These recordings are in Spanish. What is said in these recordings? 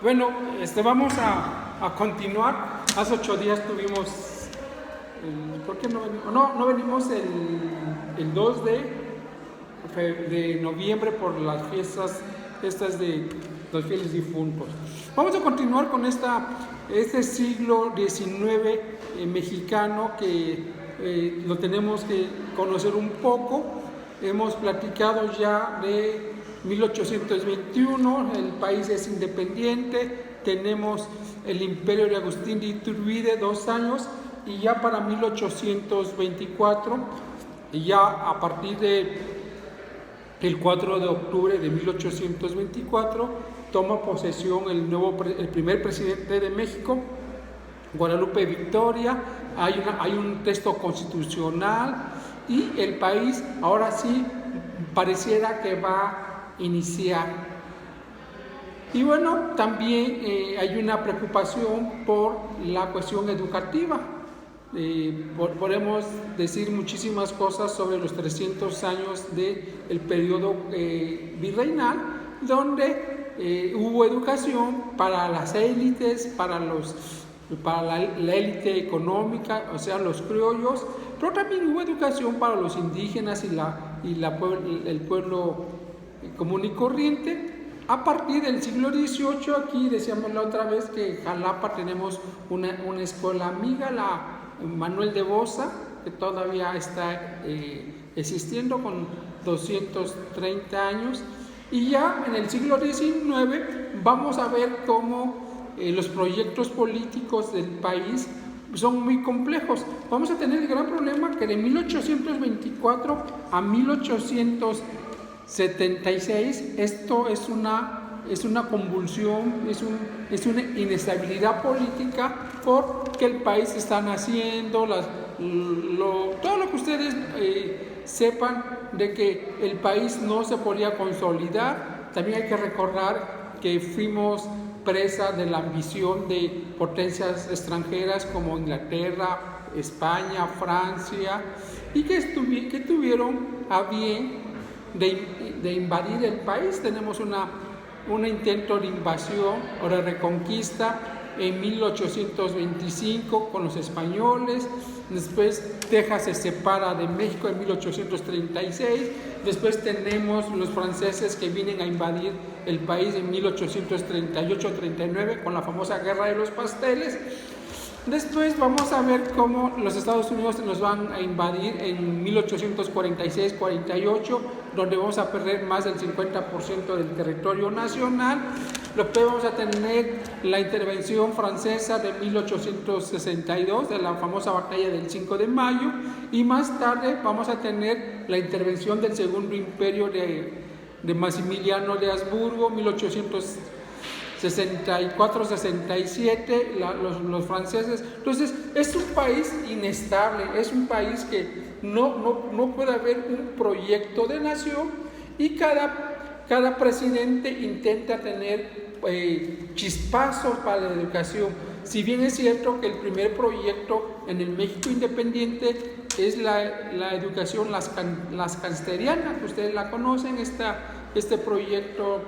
Bueno, vamos a continuar. Hace 8 días tuvimos, ¿por qué no venimos? No venimos el 2 de noviembre por las fiestas estas de los fieles difuntos. Vamos a continuar con este siglo XIX mexicano que lo tenemos que conocer un poco. Hemos platicado ya de 1821, el país es independiente, tenemos el imperio de Agustín de Iturbide 2 años, y ya para 1824, ya a partir del 4 de octubre de 1824, toma posesión el primer presidente de México, Guadalupe Victoria. Hay un texto constitucional y el país ahora sí pareciera que va a iniciar. Y bueno, también hay una preocupación por la cuestión educativa. Podemos decir muchísimas cosas sobre los 300 años del periodo virreinal, donde hubo educación para las élites, para la élite económica, o sea, los criollos, pero también hubo educación para los indígenas el pueblo común y corriente. A partir del siglo XVIII, aquí decíamos la otra vez que en Jalapa tenemos una escuela amiga, la Manuel de Bosa, que todavía está existiendo con 230 años. Y ya en el siglo XIX vamos a ver cómo los proyectos políticos del país son muy complejos. Vamos a tener el gran problema que de 1824 a 1876, esto es una convulsión, es una inestabilidad política, porque el país está naciendo, todo lo que ustedes sepan de que el país no se podía consolidar. También hay que recordar que fuimos presa de la ambición de potencias extranjeras como Inglaterra, España, Francia, y que tuvieron a bien de invadir el país. Tenemos un intento de invasión o de reconquista en 1825 con los españoles. Después Texas se separa de México en 1836. Después tenemos los franceses que vienen a invadir el país en 1838-39 con la famosa Guerra de los Pasteles. Después vamos a ver cómo los Estados Unidos nos van a invadir en 1846-48, donde vamos a perder más del 50% del territorio nacional. Después vamos a tener la intervención francesa de 1862, de la famosa batalla del 5 de mayo, y más tarde vamos a tener la intervención del Segundo Imperio de Maximiliano de Habsburgo, 1864-67, los franceses. Entonces es un país inestable, es un país que no puede haber un proyecto de nación, y cada presidente intenta tener chispazos para la educación. Si bien es cierto que el primer proyecto en el México independiente es la educación lascansteriana, que ustedes la conocen, este proyecto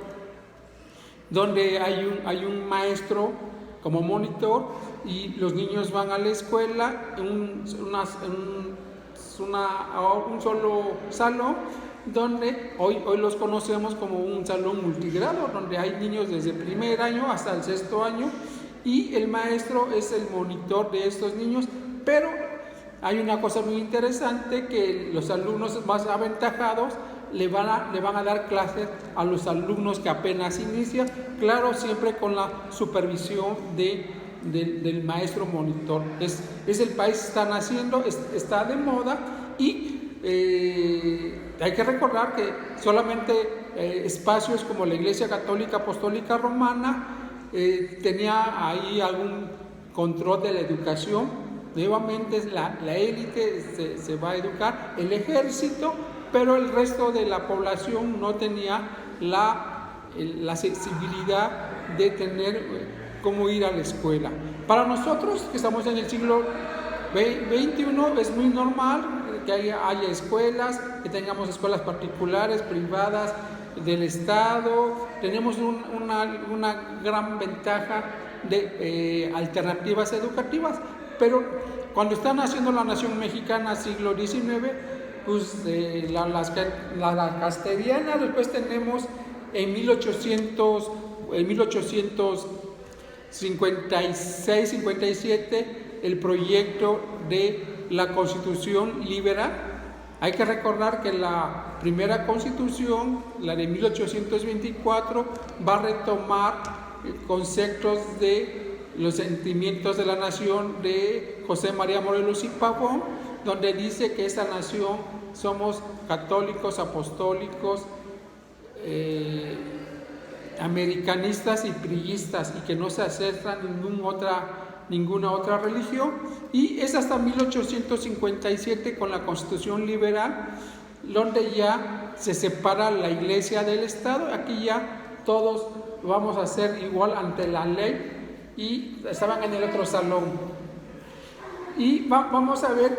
donde hay un maestro como monitor y los niños van a la escuela en un solo salón, donde hoy los conocemos como un salón multigrado, donde hay niños desde el primer año hasta el 6º año, y el maestro es el monitor de estos niños. Pero hay una cosa muy interesante, que los alumnos más aventajados le van a dar clases a los alumnos que apenas inician, claro, siempre con la supervisión del maestro monitor. El país está naciendo, está de moda, y hay que recordar que solamente espacios como la Iglesia Católica Apostólica Romana tenía ahí algún control de la educación. Nuevamente la élite se va a educar, el ejército, pero el resto de la población no tenía la sensibilidad de tener cómo ir a la escuela. Para nosotros, que estamos en el siglo XXI, es muy normal que haya escuelas, que tengamos escuelas particulares, privadas, del Estado, tenemos una gran ventaja de alternativas educativas, pero cuando está naciendo la nación mexicana, siglo XIX, pues la castellana, después tenemos en 1856-57 el proyecto de la Constitución Liberal. Hay que recordar que la primera Constitución, la de 1824, va a retomar conceptos de los sentimientos de la nación de José María Morelos y Pavón, donde dice que esta nación somos católicos, apostólicos, americanistas y priistas, y que no se acepta ninguna otra religión. Y es hasta 1857 con la Constitución Liberal, donde ya se separa la Iglesia del Estado. Aquí ya todos vamos a ser igual ante la ley, y estaban en el otro salón. Y vamos a ver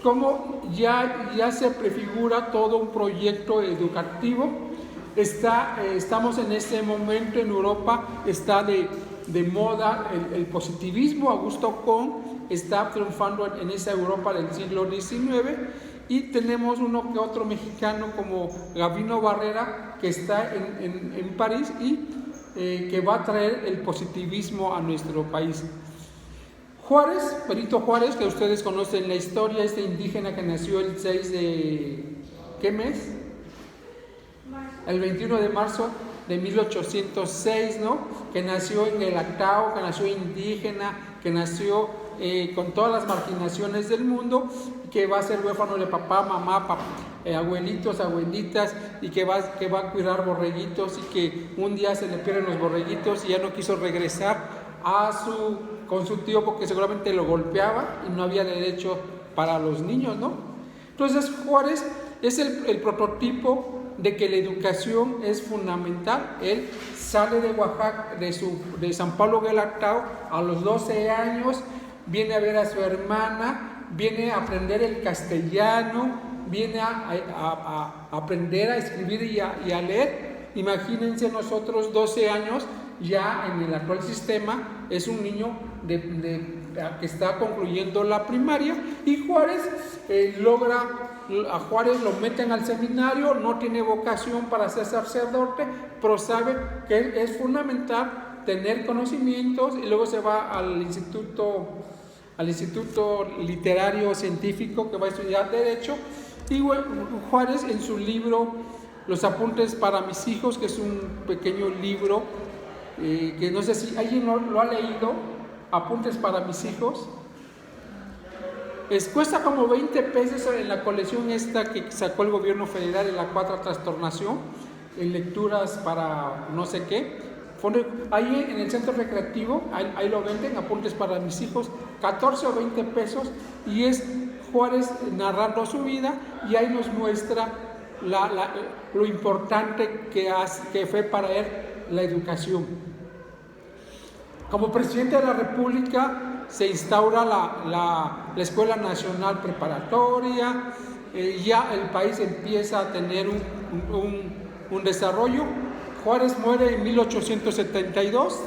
cómo ya se prefigura todo un proyecto educativo. Estamos en este momento en Europa, está de moda el positivismo. Augusto Comte está triunfando en esa Europa del siglo XIX, y tenemos uno que otro mexicano como Gabino Barrera, que está en París, y que va a traer el positivismo a nuestro país. Juárez, Benito Juárez, que ustedes conocen la historia, este indígena que nació el 6 de... ¿qué mes? El 21 de marzo de 1806, ¿no? Que nació en el Actao, que nació indígena, que nació con todas las marginaciones del mundo, que va a ser huérfano de papá, mamá, abuelitos, abuelitas, y que va a cuidar borreguitos, y que un día se le pierden los borreguitos y ya no quiso regresar con su tío porque seguramente lo golpeaba y no había derecho para los niños, ¿no? Entonces Juárez es el prototipo de que la educación es fundamental. Él sale de Oaxaca, de San Pablo del Actao, a los 12 años, viene a ver a su hermana, viene a aprender el castellano, viene a aprender a escribir y a leer. Imagínense, nosotros 12 años, ya en el actual sistema, es un niño que está concluyendo la primaria. Y Juárez a Juárez lo meten al seminario, no tiene vocación para ser sacerdote, pero sabe que es fundamental tener conocimientos, y luego se va al instituto literario científico, que va a estudiar Derecho. Y Juárez, en su libro Los apuntes para mis hijos, que es un pequeño libro que no sé si alguien lo ha leído, Apuntes para mis hijos, cuesta como 20 pesos en la colección esta que sacó el gobierno federal en la Cuarta Transformación, en lecturas para no sé qué. Ahí en el centro recreativo, ahí lo venden, Apuntes para mis hijos, 14 o 20 pesos, y es Juárez narrando su vida, y ahí nos muestra lo importante que fue para él la educación. Como presidente de la República se instaura la Escuela Nacional Preparatoria, ya el país empieza a tener un desarrollo. Juárez muere en 1872,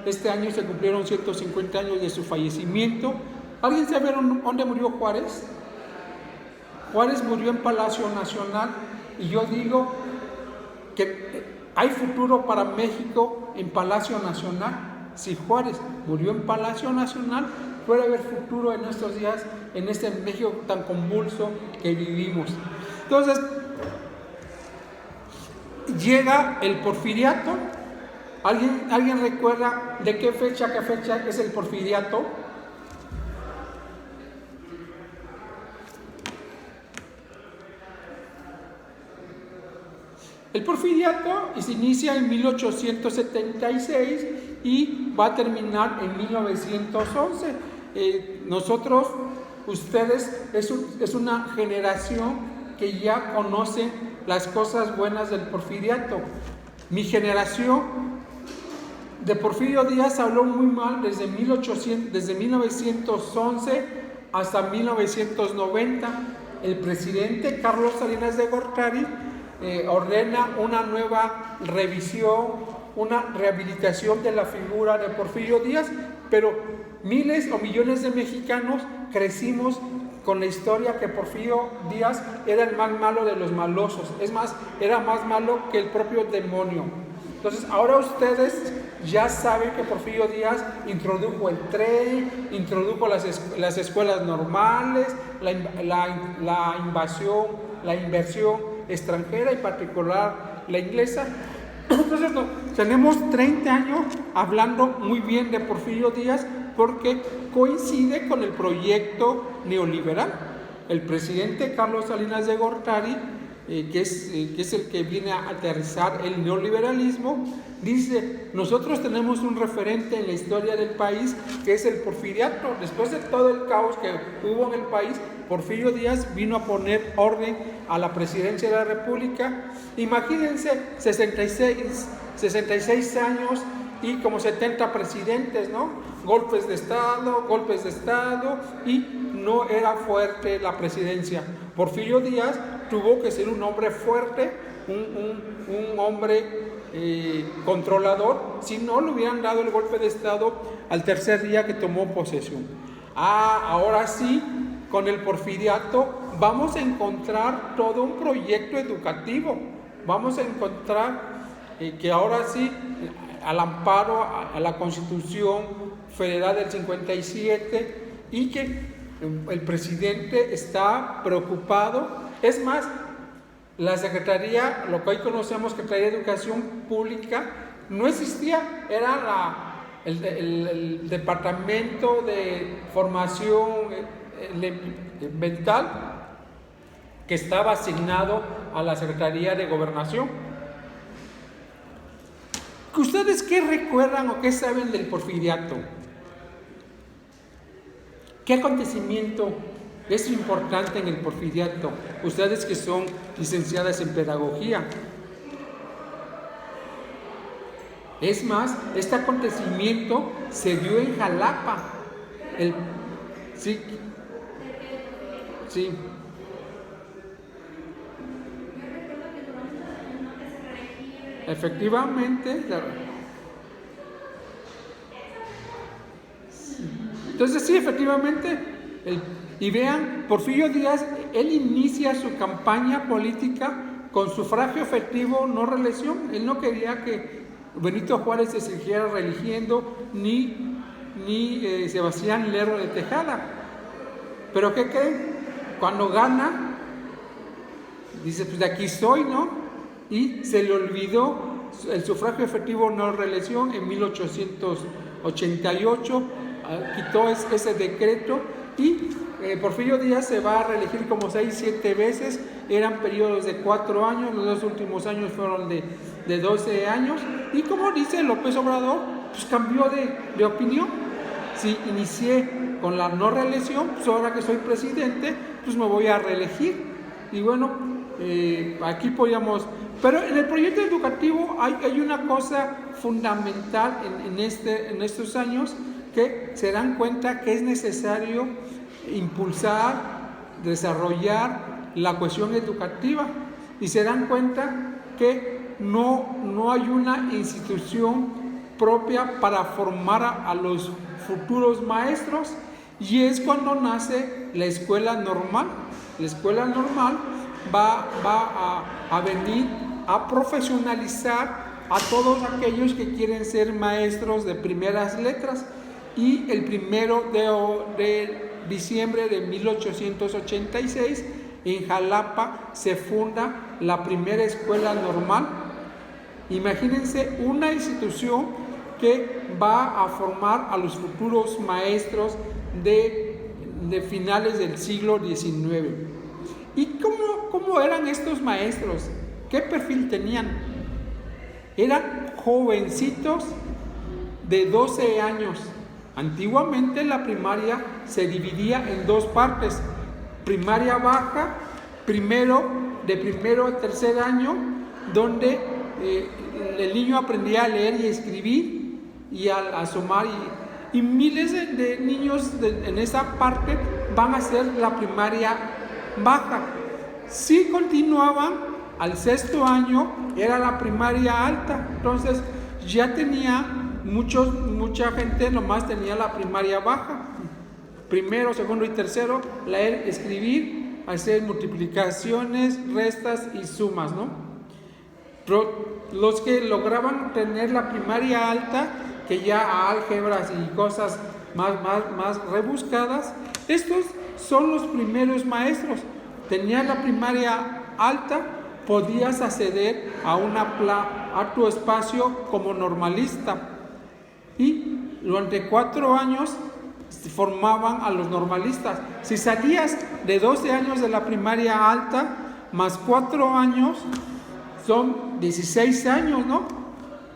este año se cumplieron 150 años de su fallecimiento. ¿Alguien sabe dónde murió Juárez? Juárez murió en Palacio Nacional, y yo digo que hay futuro para México en Palacio Nacional. Si Juárez murió en Palacio Nacional, puede haber futuro en estos días, en este México tan convulso que vivimos. Entonces, llega el Porfiriato. ¿Alguien recuerda de qué fecha es el Porfiriato? El Porfiriato se inicia en 1876 y va a terminar en 1911. Ustedes, es una generación que ya conoce las cosas buenas del Porfiriato. Mi generación de Porfirio Díaz habló muy mal desde 1911 hasta 1990. El presidente Carlos Salinas de Gortari ordena una nueva revisión, una rehabilitación de la figura de Porfirio Díaz, pero miles o millones de mexicanos crecimos con la historia que Porfirio Díaz era el más malo de los malosos, es más, era más malo que el propio demonio. Entonces ahora ustedes ya saben que Porfirio Díaz introdujo el tren, introdujo las escuelas normales, la invasión, la inversión extranjera y particular la inglesa. Entonces tenemos 30 años hablando muy bien de Porfirio Díaz porque coincide con el proyecto neoliberal. El presidente Carlos Salinas de Gortari, que es el que viene a aterrizar el neoliberalismo, dice: nosotros tenemos un referente en la historia del país que es el porfiriato. Después de todo el caos que hubo en el país, Porfirio Díaz vino a poner orden a la presidencia de la República. Imagínense, 66 años y como 70 presidentes, ¿no? Golpes de Estado, y no era fuerte la presidencia. Porfirio Díaz tuvo que ser un hombre fuerte, un hombre controlador, si no le hubieran dado el golpe de Estado al tercer día que tomó posesión. Ahora sí, con el porfiriato vamos a encontrar todo un proyecto educativo, vamos a encontrar que ahora sí, al amparo a la Constitución Federal del 57, y que el presidente está preocupado. Es más, la Secretaría, lo que hoy conocemos Secretaría de Educación Pública, no existía, era el Departamento de Formación Mental, que estaba asignado a la Secretaría de Gobernación. ¿Ustedes qué recuerdan o qué saben del porfiriato? ¿Qué acontecimiento es importante en el porfiriato? Ustedes que son licenciadas en pedagogía. Es más, este acontecimiento se dio en Jalapa. Sí. Efectivamente. Entonces sí, efectivamente, y vean, Porfirio Díaz, él inicia su campaña política con sufragio efectivo, no reelección. Él no quería que Benito Juárez se siguiera reeligiendo, ni Sebastián Lerdo de Tejada. Pero ¿qué creen? Cuando gana, dice, pues de aquí soy, ¿no? Y se le olvidó el sufragio efectivo no reelección en 1888, quitó ese decreto, y Porfirio Díaz se va a reelegir como 6-7 veces, eran periodos de 4 años, los 2 últimos años fueron de 12 años, y como dice López Obrador, pues cambió de opinión. Si inicié con la no reelección, pues ahora que soy presidente, pues me voy a reelegir. Y bueno, aquí podíamos... Pero en el proyecto educativo hay una cosa fundamental en estos años, que se dan cuenta que es necesario impulsar, desarrollar la cohesión educativa, y se dan cuenta que no hay una institución propia para formar a los futuros maestros, y es cuando nace la escuela normal. La escuela normal va a venir a profesionalizar a todos aquellos que quieren ser maestros de primeras letras, y el 1 de diciembre de 1886 en Jalapa se funda la primera escuela normal. Imagínense una institución que va a formar a los futuros maestros de finales del siglo XIX. ¿Y cómo eran estos maestros? ¿Qué perfil tenían? Eran jovencitos de 12 años. Antiguamente la primaria se dividía en 2 partes: primaria baja, de primero a tercer año, donde el niño aprendía a leer y escribir y a sumar, y miles de niños en esa parte van a hacer la primaria baja. Sí continuaban al sexto año era la primaria alta. Entonces ya tenía mucha gente nomás tenía la primaria baja. Primero, segundo y tercero, leer, escribir, hacer multiplicaciones, restas y sumas, ¿no? Pero los que lograban tener la primaria alta, que ya álgebras y cosas más rebuscadas, estos son los primeros maestros. Tenías la primaria alta, podías acceder a tu espacio como normalista. Y durante 4 años formaban a los normalistas. Si salías de 12 años de la primaria alta, más 4 años, son 16 años, ¿no?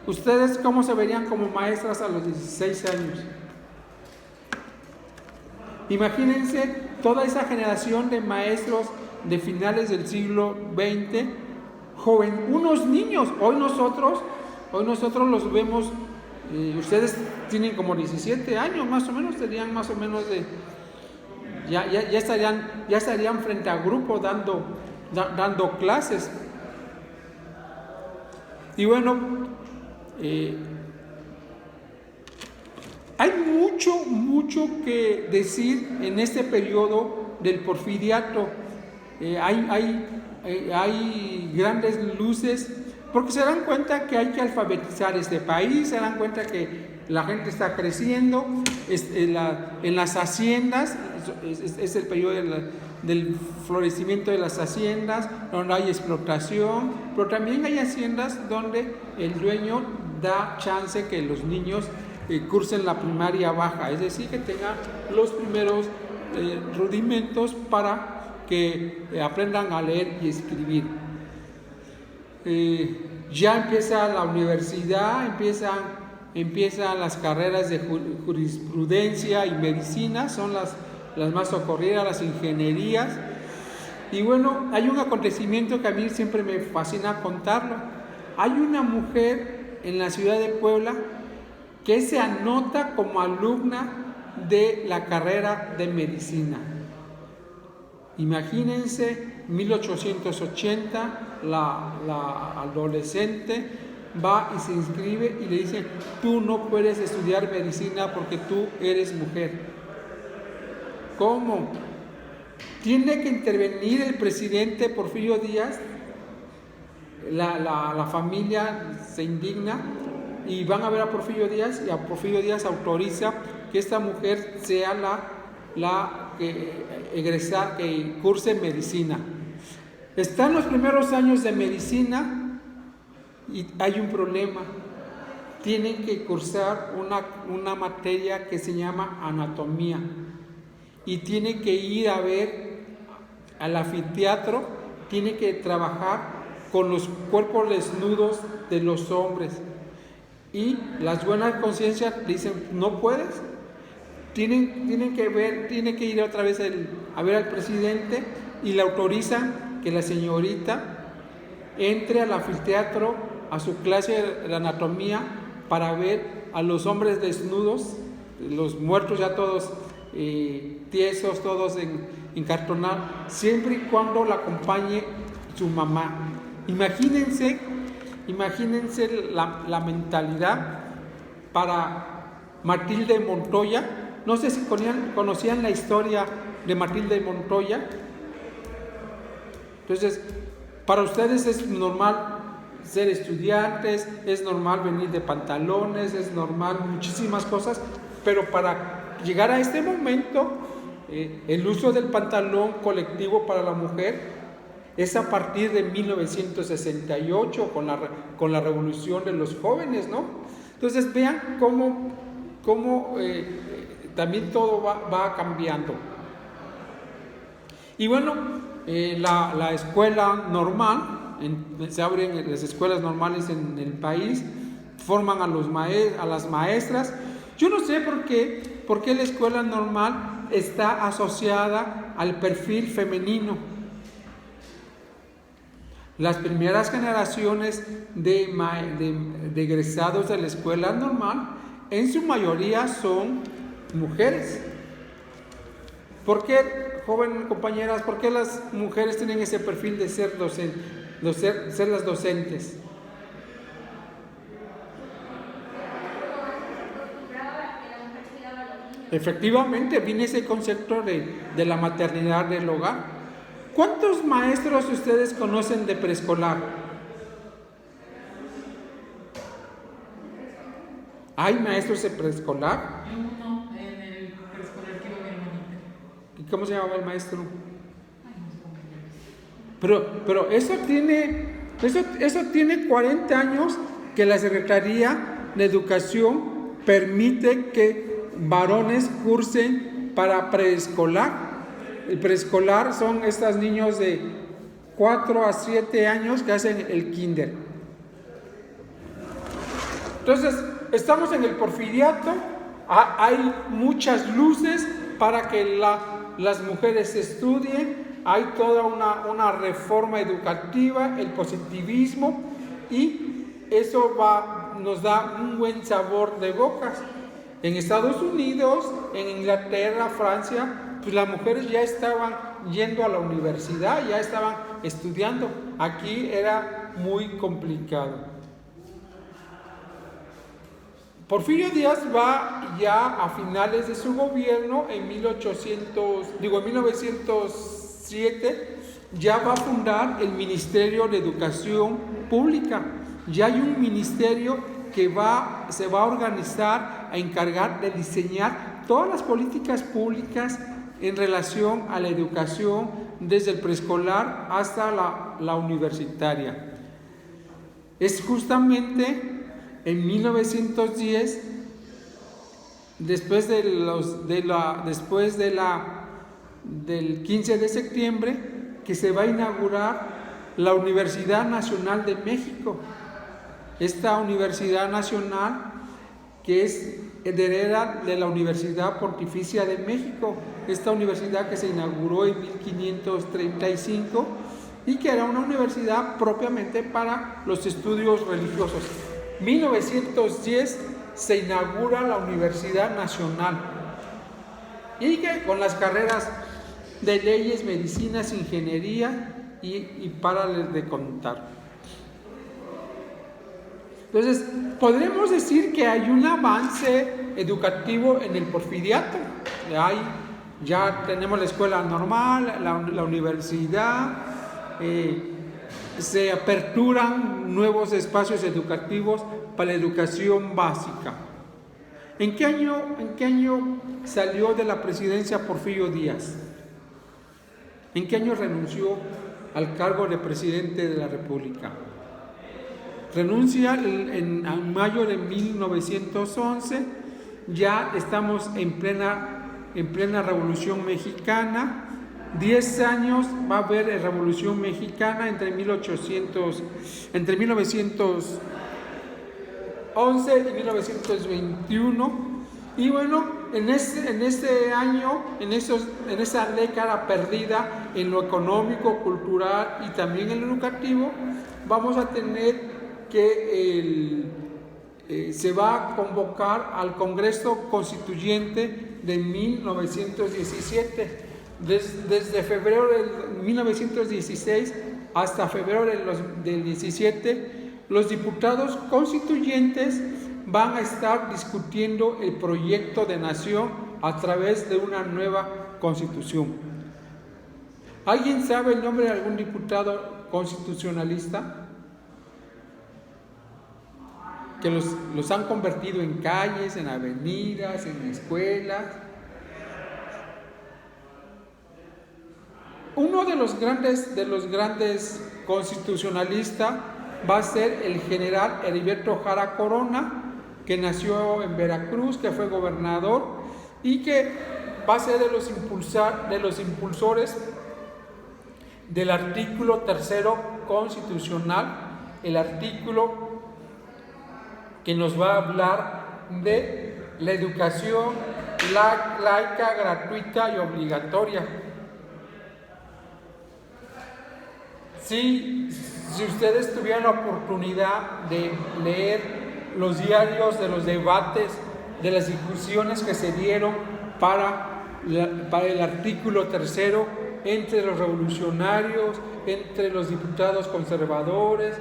¿Ustedes cómo se verían como maestras a los 16 años? Imagínense toda esa generación de maestros de finales del siglo XX, unos niños. Hoy nosotros los vemos. Ustedes tienen como 17 años, más o menos, serían más o menos de... Ya estarían frente a grupo dando clases. Y bueno, hay mucho que decir en este periodo del porfiriato. Hay grandes luces, porque se dan cuenta que hay que alfabetizar este país, se dan cuenta que la gente está creciendo, en las haciendas, es el periodo del florecimiento de las haciendas, donde hay explotación, pero también hay haciendas donde el dueño da chance que los niños cursen la primaria baja, es decir, que tengan los primeros rudimentos para que aprendan a leer y escribir. Ya empieza la universidad, empiezan las carreras de jurisprudencia y medicina, son las más socorridas, las ingenierías. Y bueno, hay un acontecimiento que a mí siempre me fascina contarlo. Hay una mujer en la ciudad de Puebla que se anota como alumna de la carrera de medicina. Imagínense, 1880, la adolescente va y se inscribe y le dicen: tú no puedes estudiar medicina porque tú eres mujer. ¿Cómo? Tiene que intervenir el presidente Porfirio Díaz, la familia se indigna y van a ver a Porfirio Díaz, y a Porfirio Díaz autoriza que esta mujer sea la que curse medicina. Está en los primeros años de medicina y hay un problema. Tienen que cursar una materia que se llama anatomía y tiene que ir a ver al anfiteatro, tiene que trabajar con los cuerpos desnudos de los hombres, y las buenas conciencias dicen: no puedes. Tienen que ir otra vez a ver al presidente, y le autorizan que la señorita entre al anfiteatro a su clase de anatomía para ver a los hombres desnudos, los muertos ya todos tiesos, todos encartonados, siempre y cuando la acompañe su mamá. Imagínense la mentalidad para Matilde Montoya. No sé si conocían la historia de Matilde Montoya. Entonces, para ustedes es normal ser estudiantes, es normal venir de pantalones, es normal muchísimas cosas, pero para llegar a este momento, el uso del pantalón colectivo para la mujer es a partir de 1968 con la revolución de los jóvenes, ¿no? Entonces vean cómo también todo va cambiando. Y bueno, la escuela normal, se abren las escuelas normales en el país, forman a las maestras. Yo no sé por qué la escuela normal está asociada al perfil femenino. Las primeras generaciones de egresados de la escuela normal, en su mayoría son mujeres. ¿Por qué, jóvenes compañeras, por qué las mujeres tienen ese perfil de ser docentes? ser las docentes. Efectivamente, viene ese concepto de la maternidad del hogar. ¿Cuántos maestros ustedes conocen de preescolar? ¿Hay maestros de preescolar? No, en el preescolar que iba mi hermanita. ¿Y cómo se llamaba el maestro? Pero eso tiene 40 años que la Secretaría de Educación permite que varones cursen para preescolar. El preescolar son estos niños de 4 a 7 años que hacen el kinder. Entonces, estamos en el porfiriato, hay muchas luces para que las mujeres estudien, hay toda una reforma educativa, el positivismo, y eso nos da un buen sabor de bocas. En Estados Unidos, en Inglaterra, Francia, pues las mujeres ya estaban yendo a la universidad, ya estaban estudiando. Aquí era muy complicado. Porfirio Díaz va ya a finales de su gobierno, en 1907, ya va a fundar el Ministerio de Educación Pública. Ya hay un ministerio que se va a organizar, a encargar de diseñar todas las políticas públicas en relación a la educación, desde el preescolar hasta la universitaria. Es justamente en 1910, después del 15 de septiembre, que se va a inaugurar la Universidad Nacional de México. Esta Universidad Nacional, que es heredera de la Universidad Pontificia de México, esta universidad que se inauguró en 1535 y que era una universidad propiamente para los estudios religiosos. 1910 se inaugura la Universidad Nacional, y que con las carreras de leyes, medicinas, ingeniería y para de contar. Entonces, podremos decir que hay un avance educativo en el porfiriato. Ya tenemos la escuela normal, la universidad, se aperturan nuevos espacios educativos para la educación básica. ¿En qué año salió de la presidencia Porfirio Díaz? ¿En qué año renunció al cargo de presidente de la República? Renuncia en mayo de 1911. Ya estamos en plena Revolución Mexicana. 10 años va a haber Revolución Mexicana entre 1911 y 1921. Y bueno, en este año, en esa década perdida en lo económico, cultural y también en lo educativo, vamos a tener que se va a convocar al Congreso Constituyente de 1917. Desde febrero de 1916 hasta febrero del 17, los diputados constituyentes van a estar discutiendo el proyecto de nación a través de una nueva constitución. ¿Alguien sabe el nombre de algún diputado constitucionalista? Que los han convertido en calles, en avenidas, en escuelas. Uno de los grandes constitucionalistas va a ser el general Heriberto Jara Corona, que nació en Veracruz, que fue gobernador y que va a ser de los impulsores del artículo 3 constitucional, el artículo que nos va a hablar de la educación laica, gratuita y obligatoria. Si ustedes tuvieran la oportunidad de leer los diarios de los debates, de las discusiones que se dieron para el artículo 3, entre los revolucionarios, entre los diputados conservadores.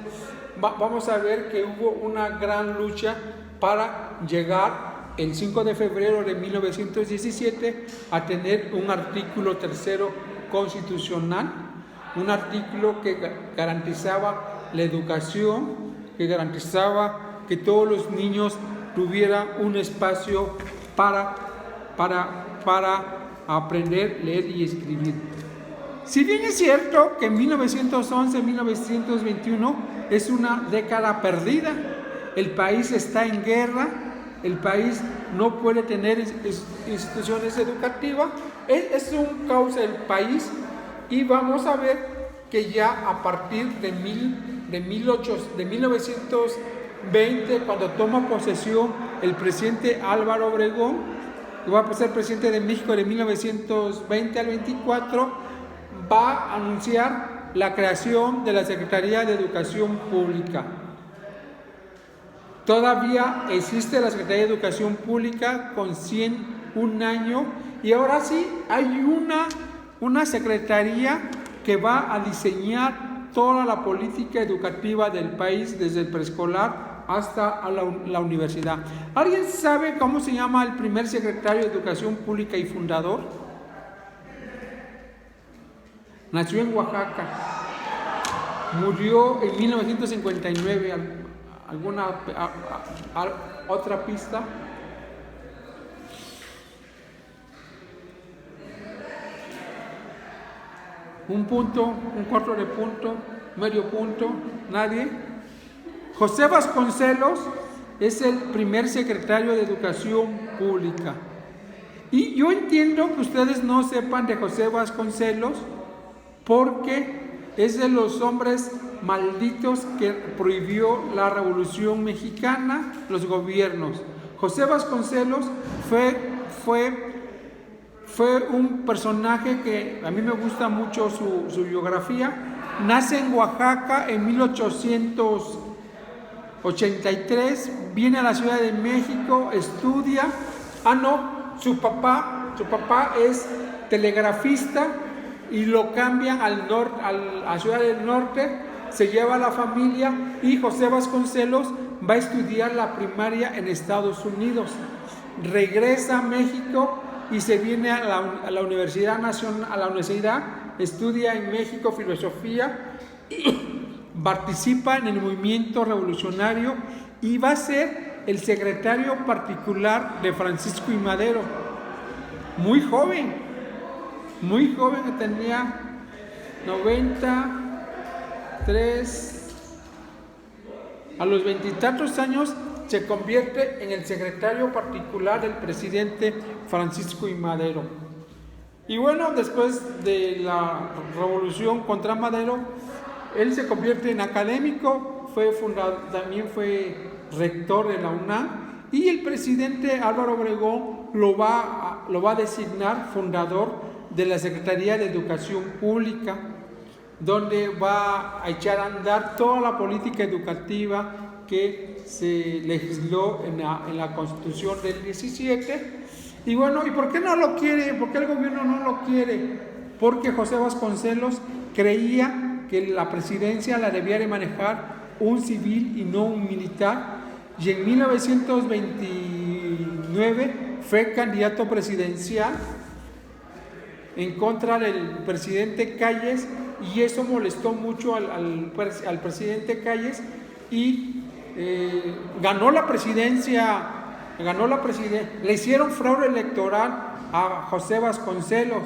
Vamos a ver que hubo una gran lucha para llegar el 5 de febrero de 1917 a tener un artículo tercero constitucional, un artículo que garantizaba la educación, que garantizaba que todos los niños tuvieran un espacio para aprender, leer y escribir. Si bien es cierto que 1911-1921 es una década perdida, el país está en guerra, el país no puede tener instituciones educativas, es un caos el país, y vamos a ver que ya a partir de 1920, cuando toma posesión el presidente Álvaro Obregón, que va a ser presidente de México de 1920 al 24, va a anunciar la creación de la Secretaría de Educación Pública. Todavía existe la Secretaría de Educación Pública con 101 años, y ahora sí hay una secretaría que va a diseñar toda la política educativa del país, desde el preescolar hasta la universidad. ¿Alguien sabe cómo se llama el primer secretario de Educación Pública y fundador? Nació en Oaxaca, murió en 1959. ¿Alguna otra pista? Un punto, un cuarto de punto, medio punto, nadie. José Vasconcelos es el primer secretario de Educación Pública. Y yo entiendo que ustedes no sepan de José Vasconcelos porque es de los hombres malditos que prohibió la Revolución Mexicana, los gobiernos. José Vasconcelos fue un personaje que a mí me gusta mucho su biografía. Nace en Oaxaca en 1883, viene a la Ciudad de México, estudia. Su papá es telegrafista y lo cambian a Ciudad del Norte, se lleva a la familia, y José Vasconcelos va a estudiar la primaria en Estados Unidos. Regresa a México y se viene a la Universidad Nacional, estudia en México filosofía, participa en el movimiento revolucionario y va a ser el secretario particular de Francisco I. Madero. Muy joven, que tenía 93, a los 20 y tantos años se convierte en el secretario particular del presidente Francisco I. Madero. Y bueno, después de la revolución contra Madero, él se convierte en académico, también fue rector de la UNAM, y el presidente Álvaro Obregón lo va a designar fundador de la Secretaría de Educación Pública, donde va a echar a andar toda la política educativa que se legisló en la Constitución del 17. Y bueno, ¿y por qué no lo quiere? ¿Por qué el gobierno no lo quiere? Porque José Vasconcelos creía que la presidencia la debía de manejar un civil y no un militar, y en 1929 fue candidato presidencial en contra del presidente Calles, y eso molestó mucho al presidente Calles, y ganó la presidencia, le hicieron fraude electoral a José Vasconcelos,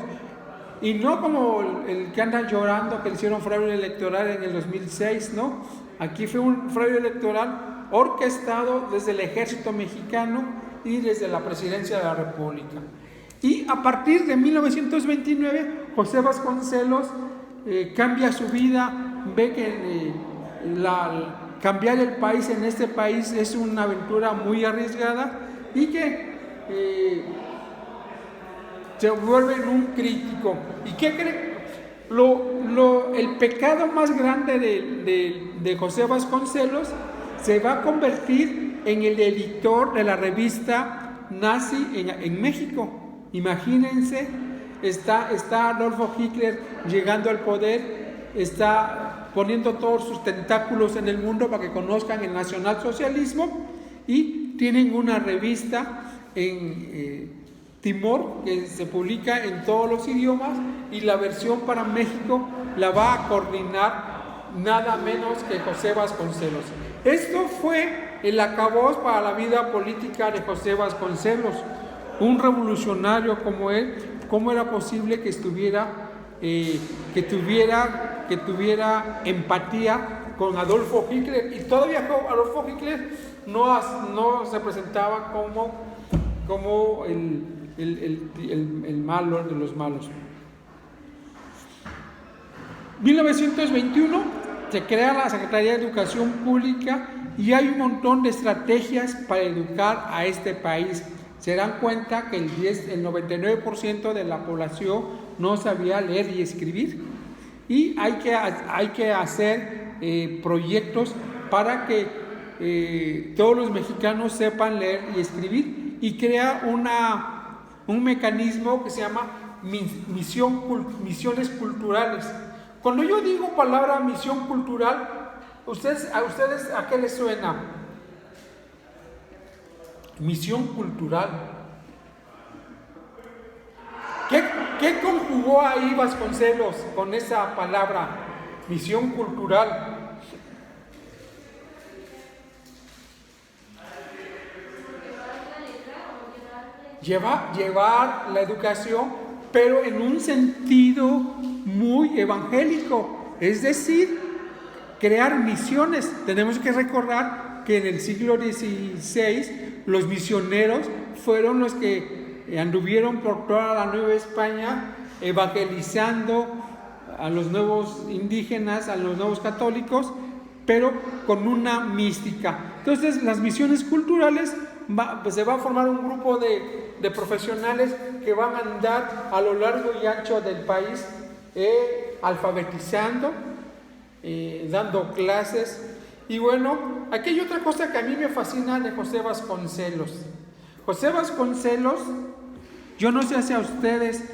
y no como el que anda llorando que le hicieron fraude electoral en el 2006, ¿no? Aquí fue un fraude electoral orquestado desde el ejército mexicano y desde la presidencia de la República. Y a partir de 1929, José Vasconcelos cambia su vida, ve que cambiar el país en este país es una aventura muy arriesgada, y que se vuelve un crítico. ¿Y qué cree? El pecado más grande de José Vasconcelos se va a convertir en el editor de la revista nazi en México. Imagínense, está Adolfo Hitler llegando al poder, está poniendo todos sus tentáculos en el mundo para que conozcan el nacionalsocialismo, y tienen una revista en Timor que se publica en todos los idiomas, y la versión para México la va a coordinar nada menos que José Vasconcelos. Esto fue el acabose para la vida política de José Vasconcelos, un revolucionario como él. ¿Cómo era posible que tuviera empatía con Adolfo Hitler? Y todavía Adolfo Hitler no se presentaba como el malo de los malos. 1921 se crea la Secretaría de Educación Pública y hay un montón de estrategias para educar a este país. Se dan cuenta que el 99% de la población no sabía leer y escribir, y hay que hacer proyectos para que todos los mexicanos sepan leer y escribir, y crea un mecanismo que se llama misiones culturales. Cuando yo digo palabra misión cultural, ¿a ustedes a qué les suena? Misión cultural. ¿Qué conjugó ahí Vasconcelos con esa palabra? Misión cultural. Llevar la educación, pero en un sentido muy evangélico, es decir, crear misiones. Tenemos que recordar que en el siglo XVI los misioneros fueron los que anduvieron por toda la Nueva España evangelizando a los nuevos indígenas, a los nuevos católicos, pero con una mística. Entonces, las misiones culturales se va a formar un grupo de profesionales que van a andar a lo largo y ancho del país, alfabetizando, dando clases. Y bueno, aquí hay otra cosa que a mí me fascina de José Vasconcelos. José Vasconcelos, yo no sé si a ustedes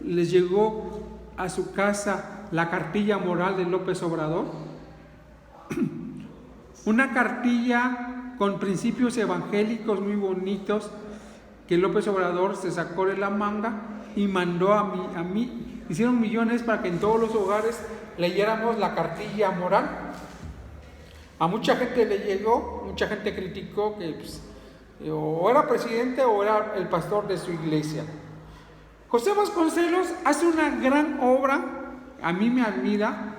les llegó a su casa la cartilla moral de López Obrador. Una cartilla con principios evangélicos muy bonitos que López Obrador se sacó de la manga y mandó a mí. Hicieron millones para que en todos los hogares leyéramos la cartilla moral. A mucha gente le llegó, mucha gente criticó que o era presidente o era el pastor de su iglesia. José Vasconcelos hace una gran obra, a mí me admira.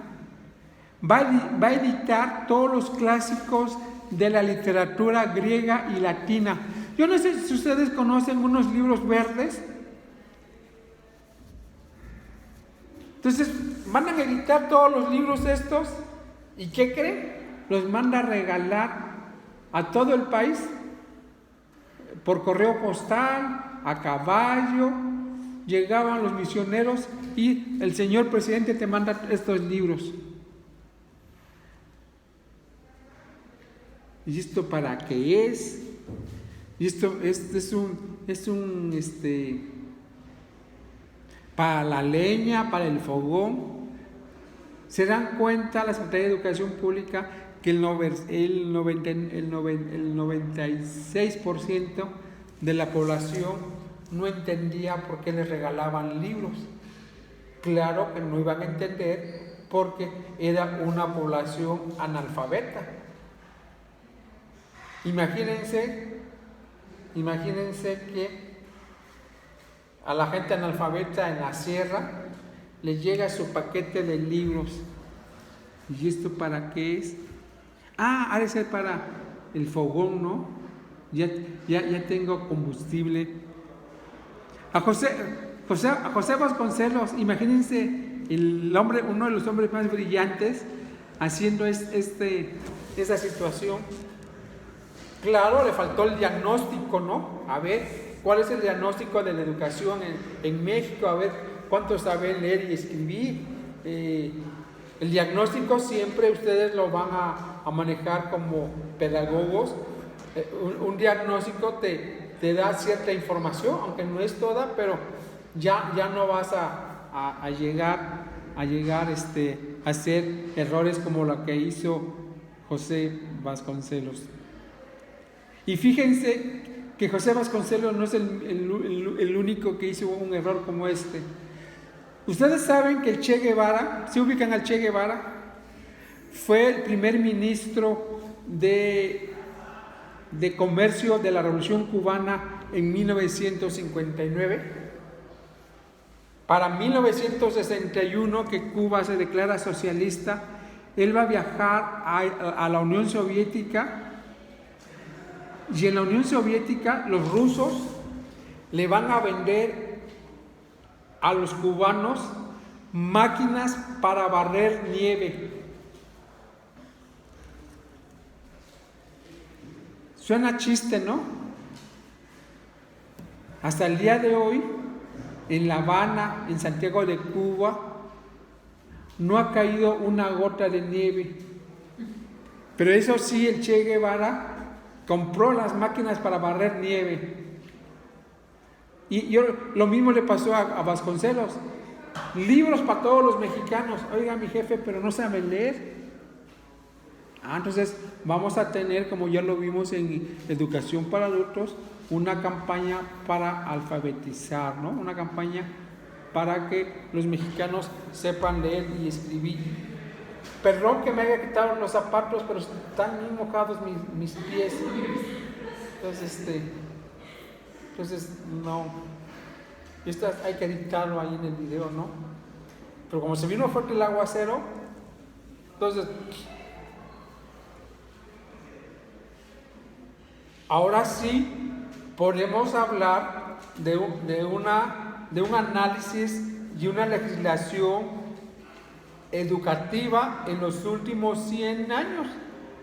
Va a editar todos los clásicos de la literatura griega y latina. Yo no sé si ustedes conocen unos libros verdes. Entonces, mandan a editar todos los libros estos, ¿y qué creen? Los manda a regalar a todo el país, por correo postal, a caballo. Llegaban los misioneros y el señor presidente te manda estos libros. ¿Y esto para qué es? Y esto es un para la leña, para el fogón. Se dan cuenta la Secretaría de Educación Pública que el 96% de la población no entendía por qué les regalaban libros. Claro que no iban a entender porque era una población analfabeta. Imagínense que a la gente analfabeta en la sierra le llega su paquete de libros. ¿Y esto para qué es? Ha de ser para el fogón, ¿no? Ya tengo combustible. A José Vasconcelos, imagínense uno de los hombres más brillantes haciendo esa situación. Claro, le faltó el diagnóstico, ¿no? A ver, ¿cuál es el diagnóstico de la educación en México? A ver, ¿cuántos saben leer y escribir? El diagnóstico siempre ustedes lo van a manejar como pedagogos. Un diagnóstico te da cierta información, aunque no es toda, pero ya no vas a llegar a hacer errores como lo que hizo José Vasconcelos. Y fíjense que José Vasconcelos no es el único que hizo un error como este. Ustedes saben que el Che Guevara, ¿se ubican al Che Guevara? Fue el primer ministro de comercio de la Revolución Cubana en 1959. Para 1961, que Cuba se declara socialista, él va a viajar a la Unión Soviética, y en la Unión Soviética los rusos le van a vender a los cubanos máquinas para barrer nieve. Suena chiste, ¿no? Hasta el día de hoy, en La Habana, en Santiago de Cuba, no ha caído una gota de nieve. Pero eso sí, el Che Guevara compró las máquinas para barrer nieve. Y lo mismo le pasó a Vasconcelos. Libros para todos los mexicanos. Oiga, mi jefe, pero no saben leer. Entonces vamos a tener, como ya lo vimos en Educación para Adultos, una campaña para alfabetizar, ¿no? Una campaña para que los mexicanos sepan leer y escribir. Perdón que me haya quitado los zapatos, pero están muy mojados mis pies. Entonces no. Esto hay que editarlo ahí en el video, ¿no? Pero como se vino fuerte el aguacero, entonces ahora sí podemos hablar de un análisis y una legislación educativa en los últimos 100 años.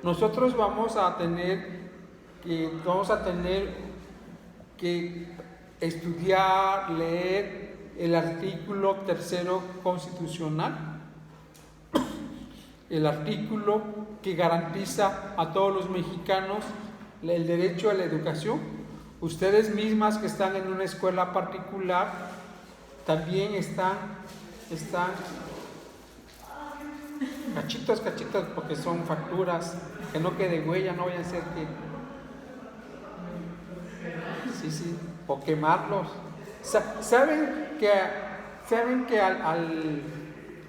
Nosotros vamos a tener que estudiar, leer el artículo 3 constitucional, el artículo que garantiza a todos los mexicanos el derecho a la educación. Ustedes mismas que están en una escuela particular también están cachitos, porque son facturas, que no quede huella, no vayan a ser que o quemarlos. ¿Saben que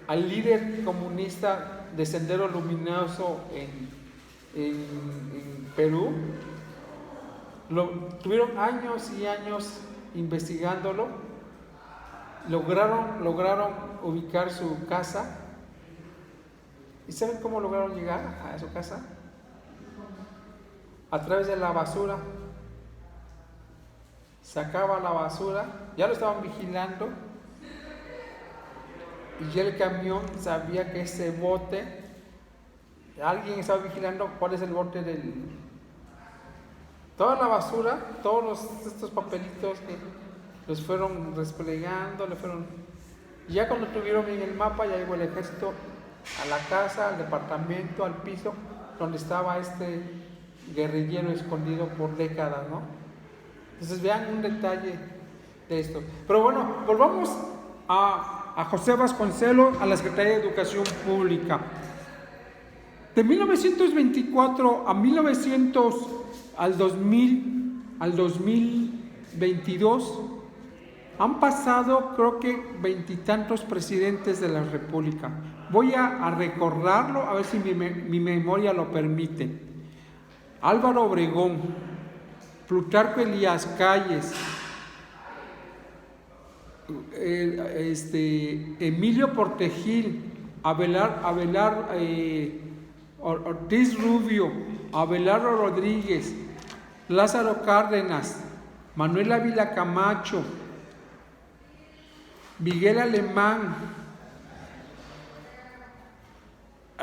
al líder comunista de Sendero Luminoso en Perú, tuvieron años y años investigándolo, lograron ubicar su casa? ¿Y saben cómo lograron llegar a su casa? A través de la basura. Sacaba la basura, ya lo estaban vigilando, y ya el camión sabía que ese bote, alguien estaba vigilando cuál es el bote toda la basura, estos papelitos que los fueron desplegando, y ya cuando tuvieron en el mapa, ya llegó el ejército a la casa, al departamento, al piso, donde estaba este guerrillero escondido por décadas, ¿no? Entonces vean un detalle de esto. Pero bueno, volvamos a José Vasconcelos, a la Secretaría de Educación Pública. De 1924 al 2022 han pasado, creo que 20 y tantos presidentes de la República. Voy a recordarlo, a ver si mi memoria lo permite. Álvaro Obregón, Plutarco Elías Calles, Emilio Portegil, Abelardo Ortiz Rubio, Abelardo Rodríguez, Lázaro Cárdenas, Manuel Ávila Camacho, Miguel Alemán,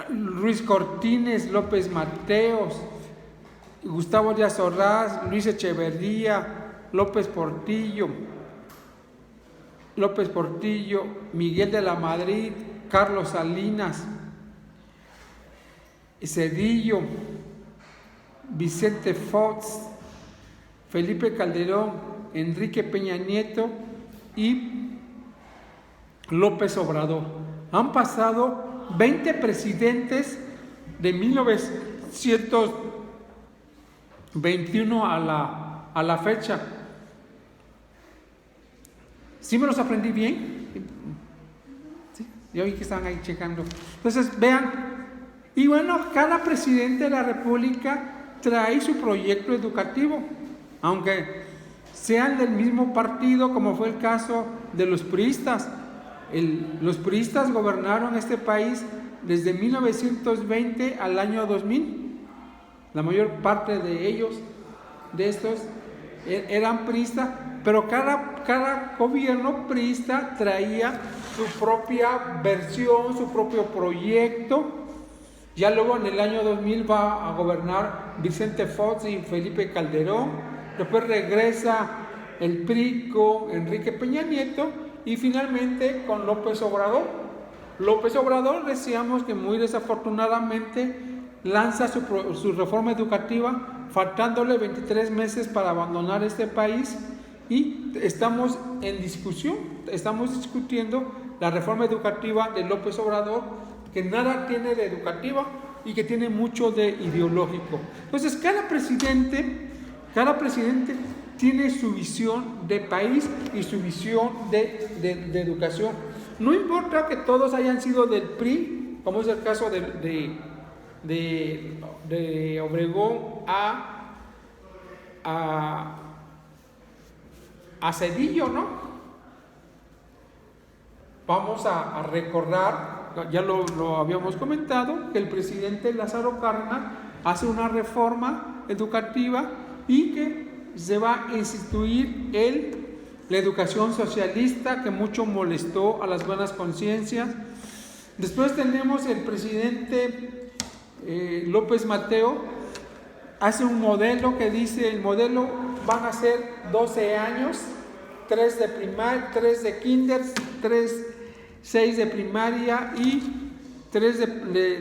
Luis Cortines, López Mateos, Gustavo Díaz Ordaz, Luis Echeverría, López Portillo, Miguel de la Madrid, Carlos Salinas, Cedillo, Vicente Fox, Felipe Calderón, Enrique Peña Nieto y López Obrador. Han pasado 20 presidentes de 1921 a la fecha. ¿Sí me los aprendí bien? ¿Sí? Yo vi que estaban ahí checando. Entonces, vean. Y bueno, cada presidente de la República trae su proyecto educativo, aunque sean del mismo partido, como fue el caso de los priistas. Los priistas gobernaron este país desde 1920 al año 2000. La mayor parte de ellos, de estos, eran priistas, pero cada gobierno priista traía su propia versión, su propio proyecto. Ya luego en el año 2000 va a gobernar Vicente Fox y Felipe Calderón. Después regresa el PRI con Enrique Peña Nieto y finalmente con López Obrador. López Obrador, decíamos que muy desafortunadamente lanza su reforma educativa, faltándole 23 meses para abandonar este país, y estamos en discusión, estamos discutiendo la reforma educativa de López Obrador, que nada tiene de educativa y que tiene mucho de ideológico. Entonces, cada presidente tiene su visión de país y su visión de educación. No importa que todos hayan sido del PRI, como es el caso de Obregón a Zedillo, ¿no? Vamos a recordar, ya lo habíamos comentado, que el presidente Lázaro Cárdenas hace una reforma educativa y que se va a instituir la educación socialista, que mucho molestó a las buenas conciencias. Después tenemos el presidente López Mateo, hace un modelo que dice, el modelo van a ser 12 años, 3 de primaria, 3 de kinder, 6 de primaria y 3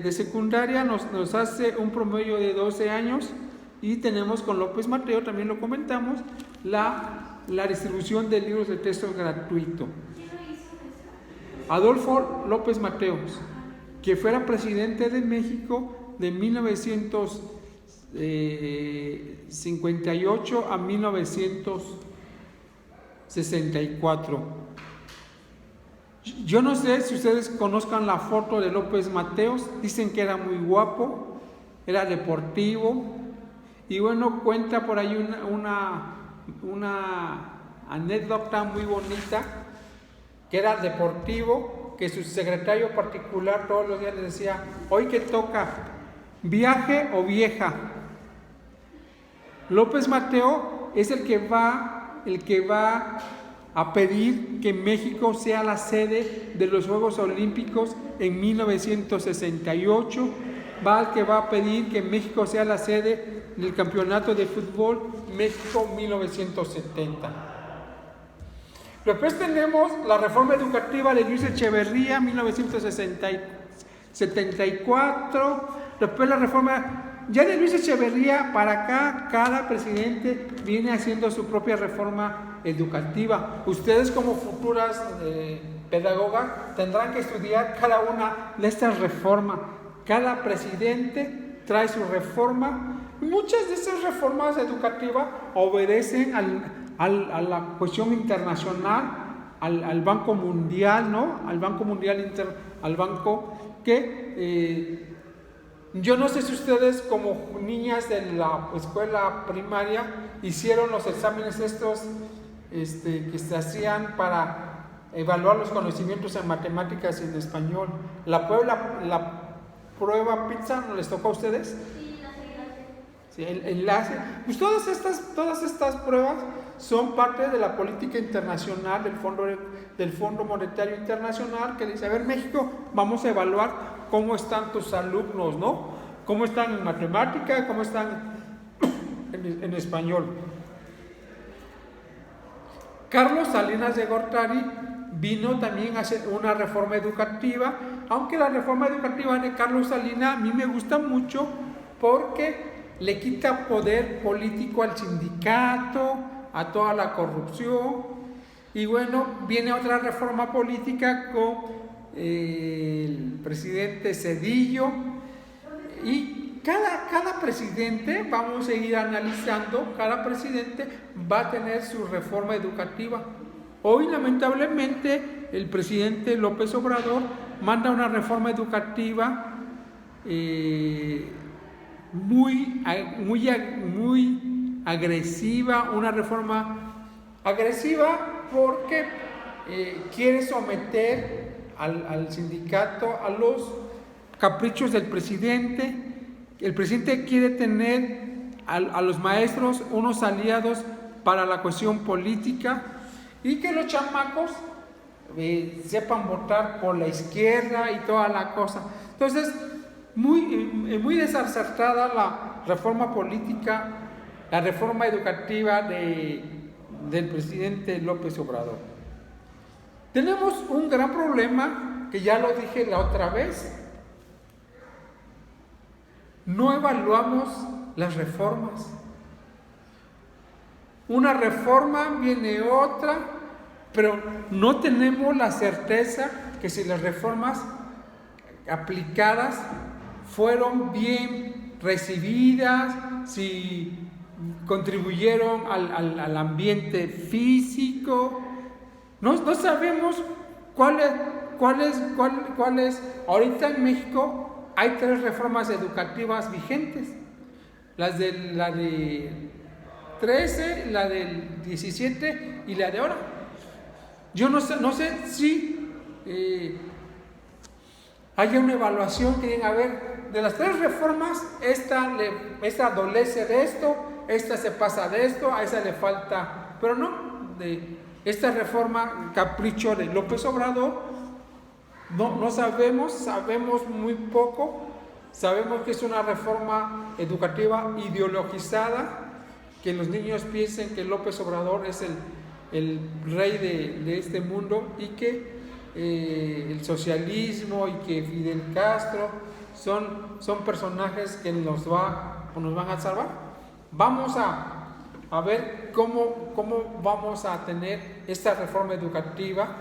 de secundaria, nos hace un promedio de 12 años. Y tenemos con López Mateo, también lo comentamos, la distribución de libros de texto gratuito. Adolfo López Mateos, que fuera presidente de México de 1958 a 1964. Yo no sé si ustedes conozcan la foto de López Mateos, dicen que era muy guapo, era deportivo, y bueno, cuenta por ahí una anécdota muy bonita, que era deportivo, que su secretario particular todos los días le decía, hoy que toca, viaje o vieja. López Mateo es el que va a pedir que México sea la sede de los Juegos Olímpicos en 1968, el que va a pedir que México sea la sede del Campeonato de Fútbol México 1970. Después tenemos la reforma educativa de Luis Echeverría, 1974. Después la reforma, ya de Luis Echeverría para acá, cada presidente viene haciendo su propia reforma educativa. Ustedes como futuras pedagogas tendrán que estudiar cada una de estas reformas. Cada presidente trae su reforma. Muchas de esas reformas educativas obedecen a la cuestión internacional, al Banco Mundial, ¿no? Al Banco Mundial, al banco que yo no sé si ustedes como niñas de la escuela primaria hicieron los exámenes estos que se hacían para evaluar los conocimientos en matemáticas y en español. La prueba PISA, ¿no les tocó a ustedes? Sí, el enlace. Pues todas estas pruebas son parte de la política internacional del Fondo Monetario Internacional, que dice, a ver, México, vamos a evaluar cómo están tus alumnos, ¿no? Cómo están en matemática, cómo están en español. Carlos Salinas de Gortari vino también a hacer una reforma educativa, aunque la reforma educativa de Carlos Salinas a mí me gusta mucho porque le quita poder político al sindicato, a toda la corrupción, Y bueno, viene otra reforma política con el presidente Zedillo. Y cada presidente, vamos a ir analizando, cada presidente va a tener su reforma educativa. Hoy, lamentablemente, el presidente López Obrador manda una reforma educativa muy agresiva, una reforma agresiva porque quiere someter al sindicato a los caprichos del presidente. El presidente quiere tener a los maestros unos aliados para la cuestión política y que los chamacos sepan votar por la izquierda y toda la cosa. Entonces, muy desacertada la reforma política, la reforma educativa del presidente López Obrador. Tenemos un gran problema, que ya lo dije la otra vez. No evaluamos las reformas. Una reforma viene otra, pero no tenemos la certeza que si las reformas aplicadas fueron bien recibidas, si contribuyeron al ambiente físico. No sabemos cuál es. Ahorita en México hay 3 reformas educativas vigentes. La de 13, la del 17 y la de ahora. Yo no sé si haya una evaluación que digan, a ver, de las 3 reformas, esta adolece de esto, esta se pasa de esto, a esa le falta, pero no, de esta reforma capricho de López Obrador, no sabemos muy poco. Sabemos que es una reforma educativa ideologizada, que los niños piensen que López Obrador es el rey de este mundo y que el socialismo y que Fidel Castro son personajes que nos van a salvar. Vamos a ver cómo vamos a tener esta reforma educativa.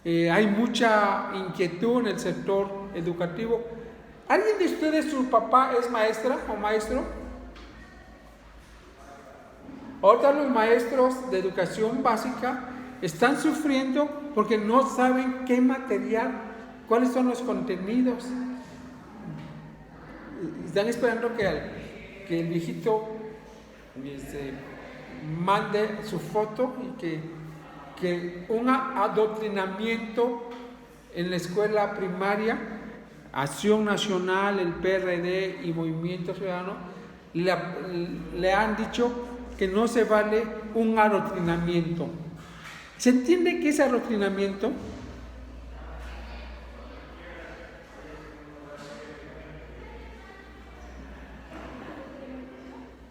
Hay mucha inquietud en el sector educativo. ¿Alguien de ustedes, su papá es maestra o maestro? Ahorita los maestros de educación básica están sufriendo porque no saben qué material, cuáles son los contenidos. Están esperando que el viejito mande su foto y que un adoctrinamiento en la escuela primaria, Acción Nacional, el PRD y Movimiento Ciudadano le han dicho que no se vale un adoctrinamiento. ¿Se entiende qué es adoctrinamiento?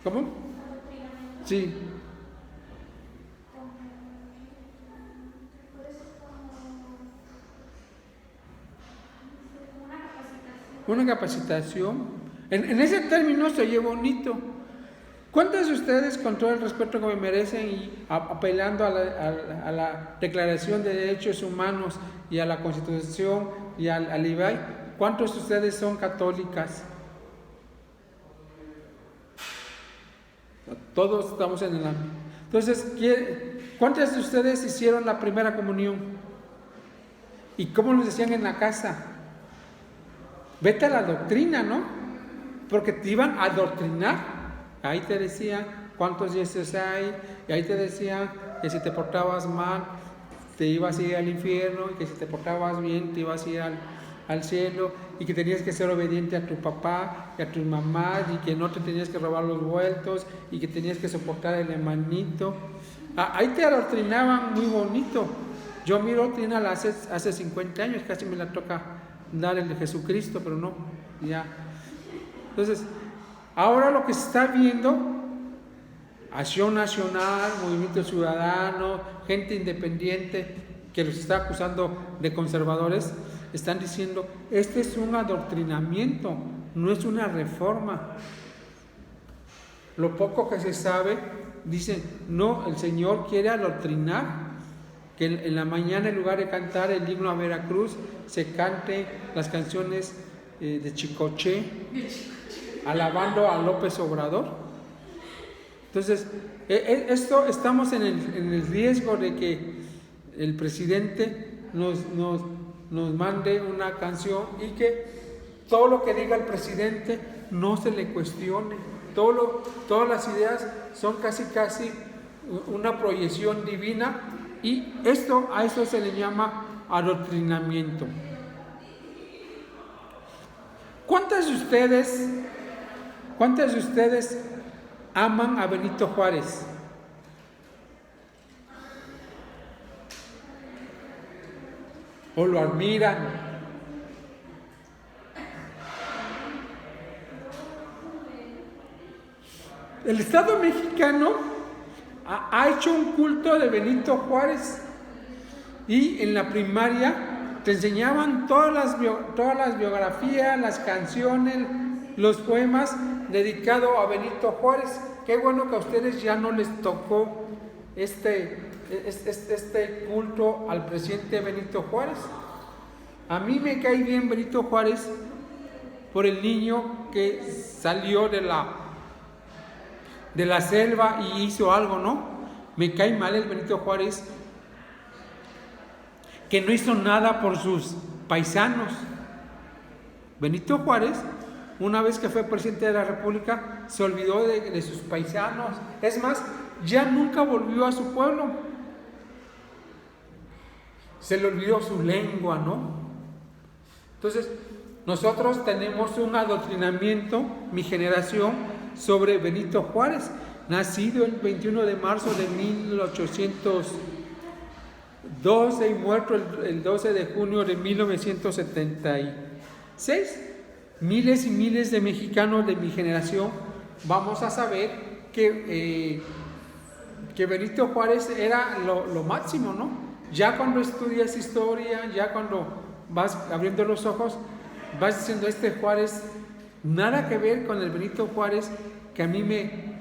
¿Cómo? Sí. Una capacitación. En ese término se oye bonito. ¿Cuántos de ustedes, con todo el respeto que me merecen y apelando a la Declaración de Derechos Humanos y a la Constitución y al IBAI, cuántos de ustedes son católicas? Todos estamos en el ámbito. Entonces, ¿cuántos de ustedes hicieron la primera comunión? ¿Y cómo les decían en la casa? Vete a la doctrina, ¿no? Porque te iban a adoctrinar. Ahí te decían cuántos dioses hay, y ahí te decían que si te portabas mal, te ibas a ir al infierno, y que si te portabas bien, te ibas a ir al cielo, y que tenías que ser obediente a tu papá y a tu mamá, y que no te tenías que robar los vueltos, y que tenías que soportar el hermanito. Ahí te adoctrinaban muy bonito. Yo miro doctrina hace 50 años, casi me la toca dar el de Jesucristo, pero no, ya. Entonces, ahora lo que se está viendo, Acción Nacional, Movimiento Ciudadano, gente independiente que los está acusando de conservadores, están diciendo, este es un adoctrinamiento, no es una reforma. Lo poco que se sabe, dicen, no, el Señor quiere adoctrinar. que en la mañana, en lugar de cantar el himno a Veracruz, se cante las canciones de Chicoche, alabando a López Obrador. Entonces, esto estamos en el riesgo de que el presidente nos mande una canción y que todo lo que diga el presidente no se le cuestione. Todas las ideas son casi una proyección divina, y a esto se le llama adoctrinamiento. ¿Cuántas de ustedes aman a Benito Juárez? ¿O lo admiran? El Estado mexicano ha hecho un culto de Benito Juárez, y en la primaria te enseñaban todas las biografías, las canciones, los poemas dedicados a Benito Juárez. Qué bueno que a ustedes ya no les tocó este culto al presidente Benito Juárez. A mí me cae bien Benito Juárez por el niño que salió de la selva y hizo algo, ¿no? Me cae mal el Benito Juárez que no hizo nada por sus paisanos. Benito Juárez, una vez que fue presidente de la República, se olvidó de sus paisanos. Es más, ya nunca volvió a su pueblo. Se le olvidó su lengua, ¿no? Entonces, nosotros tenemos un adoctrinamiento, mi generación, sobre Benito Juárez, nacido el 21 de marzo de 1812 y muerto el 12 de junio de 1976. Miles y miles de mexicanos de mi generación vamos a saber que Benito Juárez era lo máximo, ¿no? Ya cuando estudias historia, ya cuando vas abriendo los ojos, vas diciendo, Juárez, nada que ver con el Benito Juárez que a mí me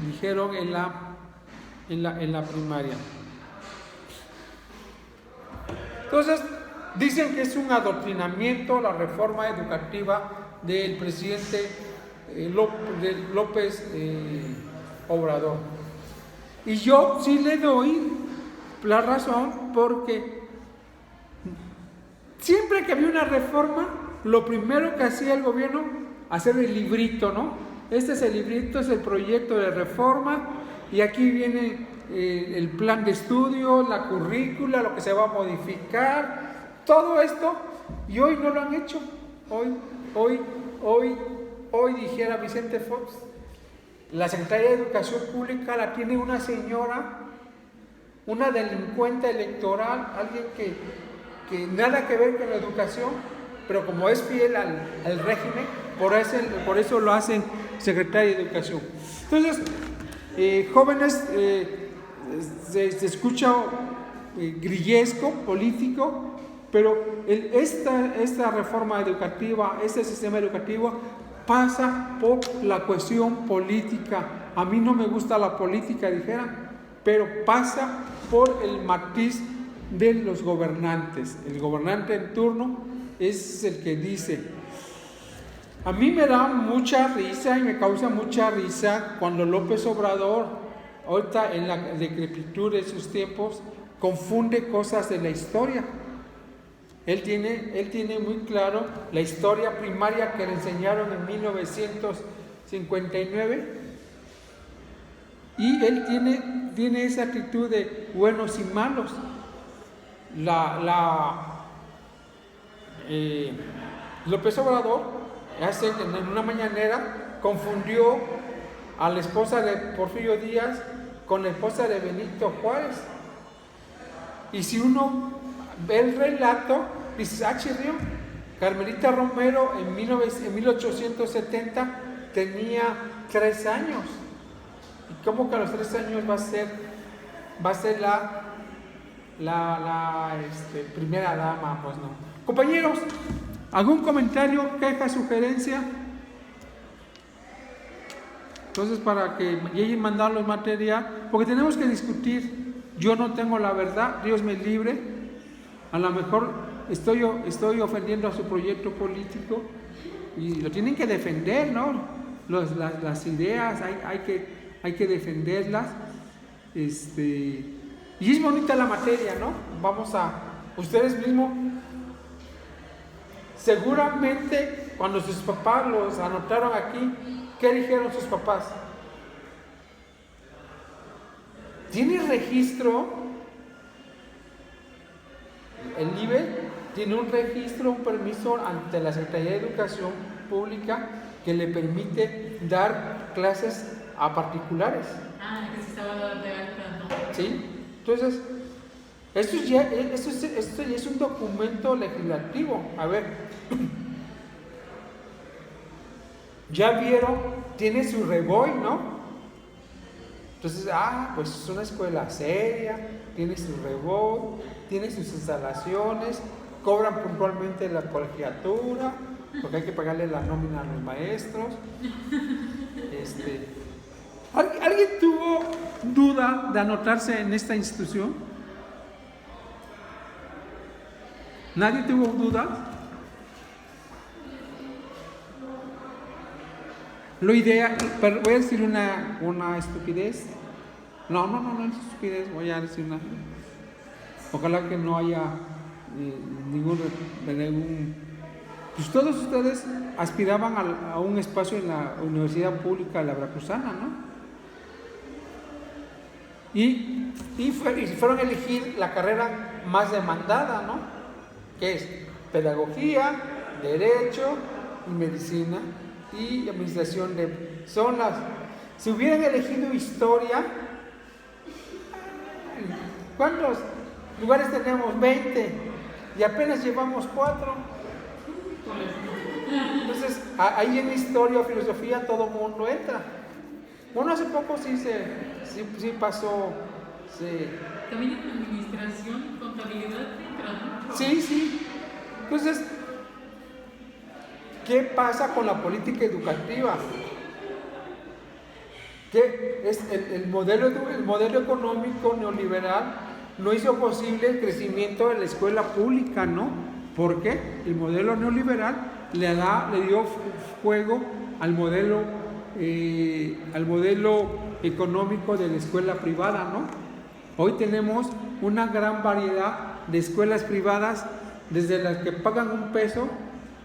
dijeron en la primaria. Entonces, dicen que es un adoctrinamiento la reforma educativa del presidente López Obrador. Y yo sí le doy la razón, porque siempre que había una reforma, lo primero que hacía el gobierno, hacer el librito, ¿no? Este es el librito, es el proyecto de reforma, y aquí viene el plan de estudio, la currícula, lo que se va a modificar, todo esto, y hoy no lo han hecho. Hoy dijera Vicente Fox, la Secretaría de Educación Pública la tiene una señora, una delincuente electoral, alguien que nada que ver con la educación, pero como es fiel al régimen, por eso lo hacen Secretaría de Educación. Entonces, jóvenes, se escucha grillesco, político, pero esta reforma educativa, este sistema educativo pasa por la cuestión política. A mí no me gusta la política, dijera, pero pasa por el matiz de los gobernantes. El gobernante en turno es el que dice. A mí me da mucha risa y me causa mucha risa cuando López Obrador, ahorita en la decrepitud de sus tiempos, confunde cosas de la historia. Él tiene muy claro la historia primaria que le enseñaron en 1959, y él tiene esa actitud de buenos y malos. López Obrador en una mañanera confundió a la esposa de Porfirio Díaz con la esposa de Benito Juárez. Y si uno ve el relato, dices, chirrió, Carmelita Romero en 1870 tenía 3 años. ¿Y cómo que a los 3 años va a ser la primera dama? Pues no. Compañeros, ¿algún comentario, queja, sugerencia? Entonces, para que lleguen a mandar los materiales, porque tenemos que discutir yo no tengo la verdad, Dios me libre, a lo mejor estoy ofendiendo a su proyecto político y lo tienen que defender, ¿no? Las ideas hay que defenderlas, y es bonita la materia, ¿no? Ustedes mismos, seguramente cuando sus papás los anotaron aquí, ¿qué dijeron sus papás? ¿Tiene registro? El nivel tiene un registro, un permiso ante la Secretaría de Educación Pública que le permite dar clases a particulares. Que se estaba dando de alta, ¿no? ¿Sí? Entonces, esto ya es un documento legislativo. A ver, ya vieron, tiene su REBOI, ¿no? Entonces, pues es una escuela seria, tiene su REBOI, tiene sus instalaciones, cobran puntualmente la colegiatura, porque hay que pagarle la nómina a los maestros. ¿Alguien tuvo duda de anotarse en esta institución? ¿Nadie tuvo dudas? Lo ideal, pero voy a decir una estupidez. No es estupidez, voy a decir una. Ojalá que no haya ningún. Pues todos ustedes aspiraban a un espacio en la Universidad Pública de la Veracruzana, ¿no? Y fueron a elegir la carrera más demandada, ¿no? Que es Pedagogía, Derecho y Medicina y Administración si hubieran elegido Historia, ¿cuántos lugares tenemos? 20 y apenas llevamos 4. Entonces, ahí en Historia o Filosofía todo mundo entra. Bueno, hace poco sí pasó. Sí. También en Administración, Contabilidad, entra mucho. Sí. Entonces, ¿qué pasa con la política educativa? Que es el modelo económico neoliberal no hizo posible el crecimiento de la escuela pública, ¿no? Porque el modelo neoliberal le dio fuego al modelo económico de la escuela privada, ¿no? Hoy tenemos una gran variedad de escuelas privadas, desde las que pagan $1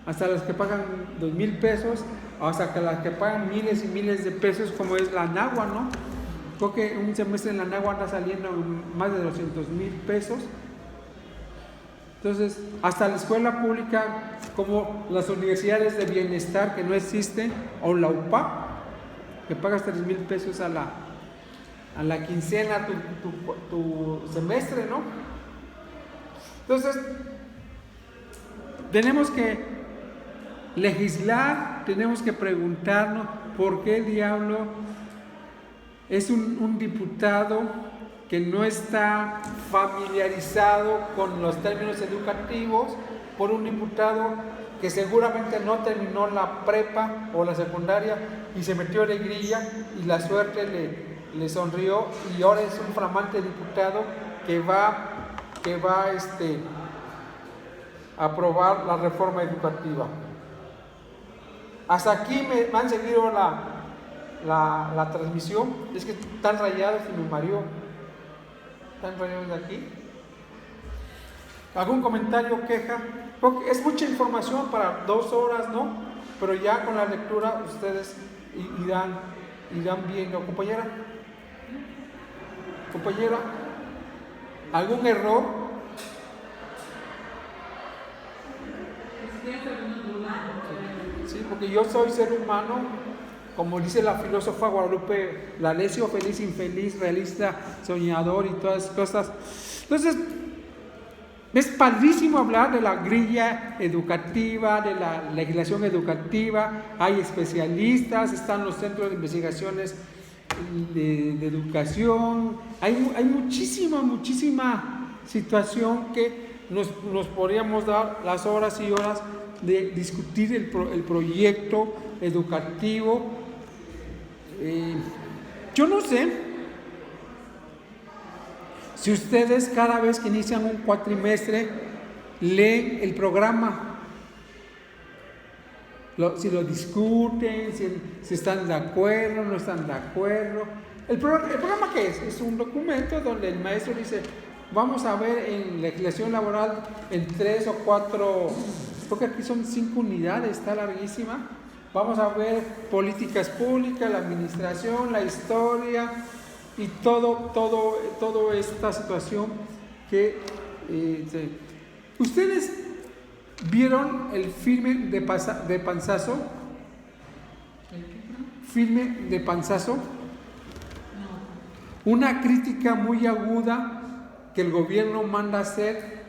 hasta las que pagan 2,000 pesos, hasta las que pagan miles y miles de pesos, como es la Anáhuac, ¿no? Creo que un semestre en la Anáhuac anda saliendo más de 200,000 pesos. Entonces, hasta la escuela pública, como las universidades de bienestar que no existen, o la UPAC, que pagas 3,000 pesos a la quincena tu semestre, ¿no? Entonces, tenemos que legislar, tenemos que preguntarnos por qué diablo es un diputado que no está familiarizado con los términos educativos, por un diputado que seguramente no terminó la prepa o la secundaria y se metió de grilla y la suerte le sonrió y ahora es un flamante diputado que va a aprobar la reforma educativa. Hasta aquí me han seguido la transmisión. Es que están rayados y me mareó. Están rayados de aquí. ¿Algún comentario, queja? Porque es mucha información para 2 horas, ¿no? Pero ya con la lectura ustedes irán viendo. Compañera, ¿algún error? Sí, porque yo soy ser humano, como dice la filósofa Guadalupe L'Alessio, feliz, infeliz, realista, soñador y todas esas cosas. Entonces, es padrísimo hablar de la grilla educativa, de la legislación educativa. Hay especialistas, están los centros de investigaciones de educación. Hay muchísima situación que nos podríamos dar las horas y horas de discutir el proyecto educativo. Yo no sé Si ustedes cada vez que inician un cuatrimestre leen el programa, si lo discuten, si están de acuerdo, no están de acuerdo. ¿El programa qué es? Es un documento donde el maestro dice, vamos a ver en legislación laboral en 3 o 4, creo que aquí son 5 unidades, está larguísima. Vamos a ver políticas públicas, la administración, la historia y toda esta situación que ustedes ¿vieron el filme de Panzazo? ¿Filme de Panzazo? Una crítica muy aguda que el gobierno manda hacer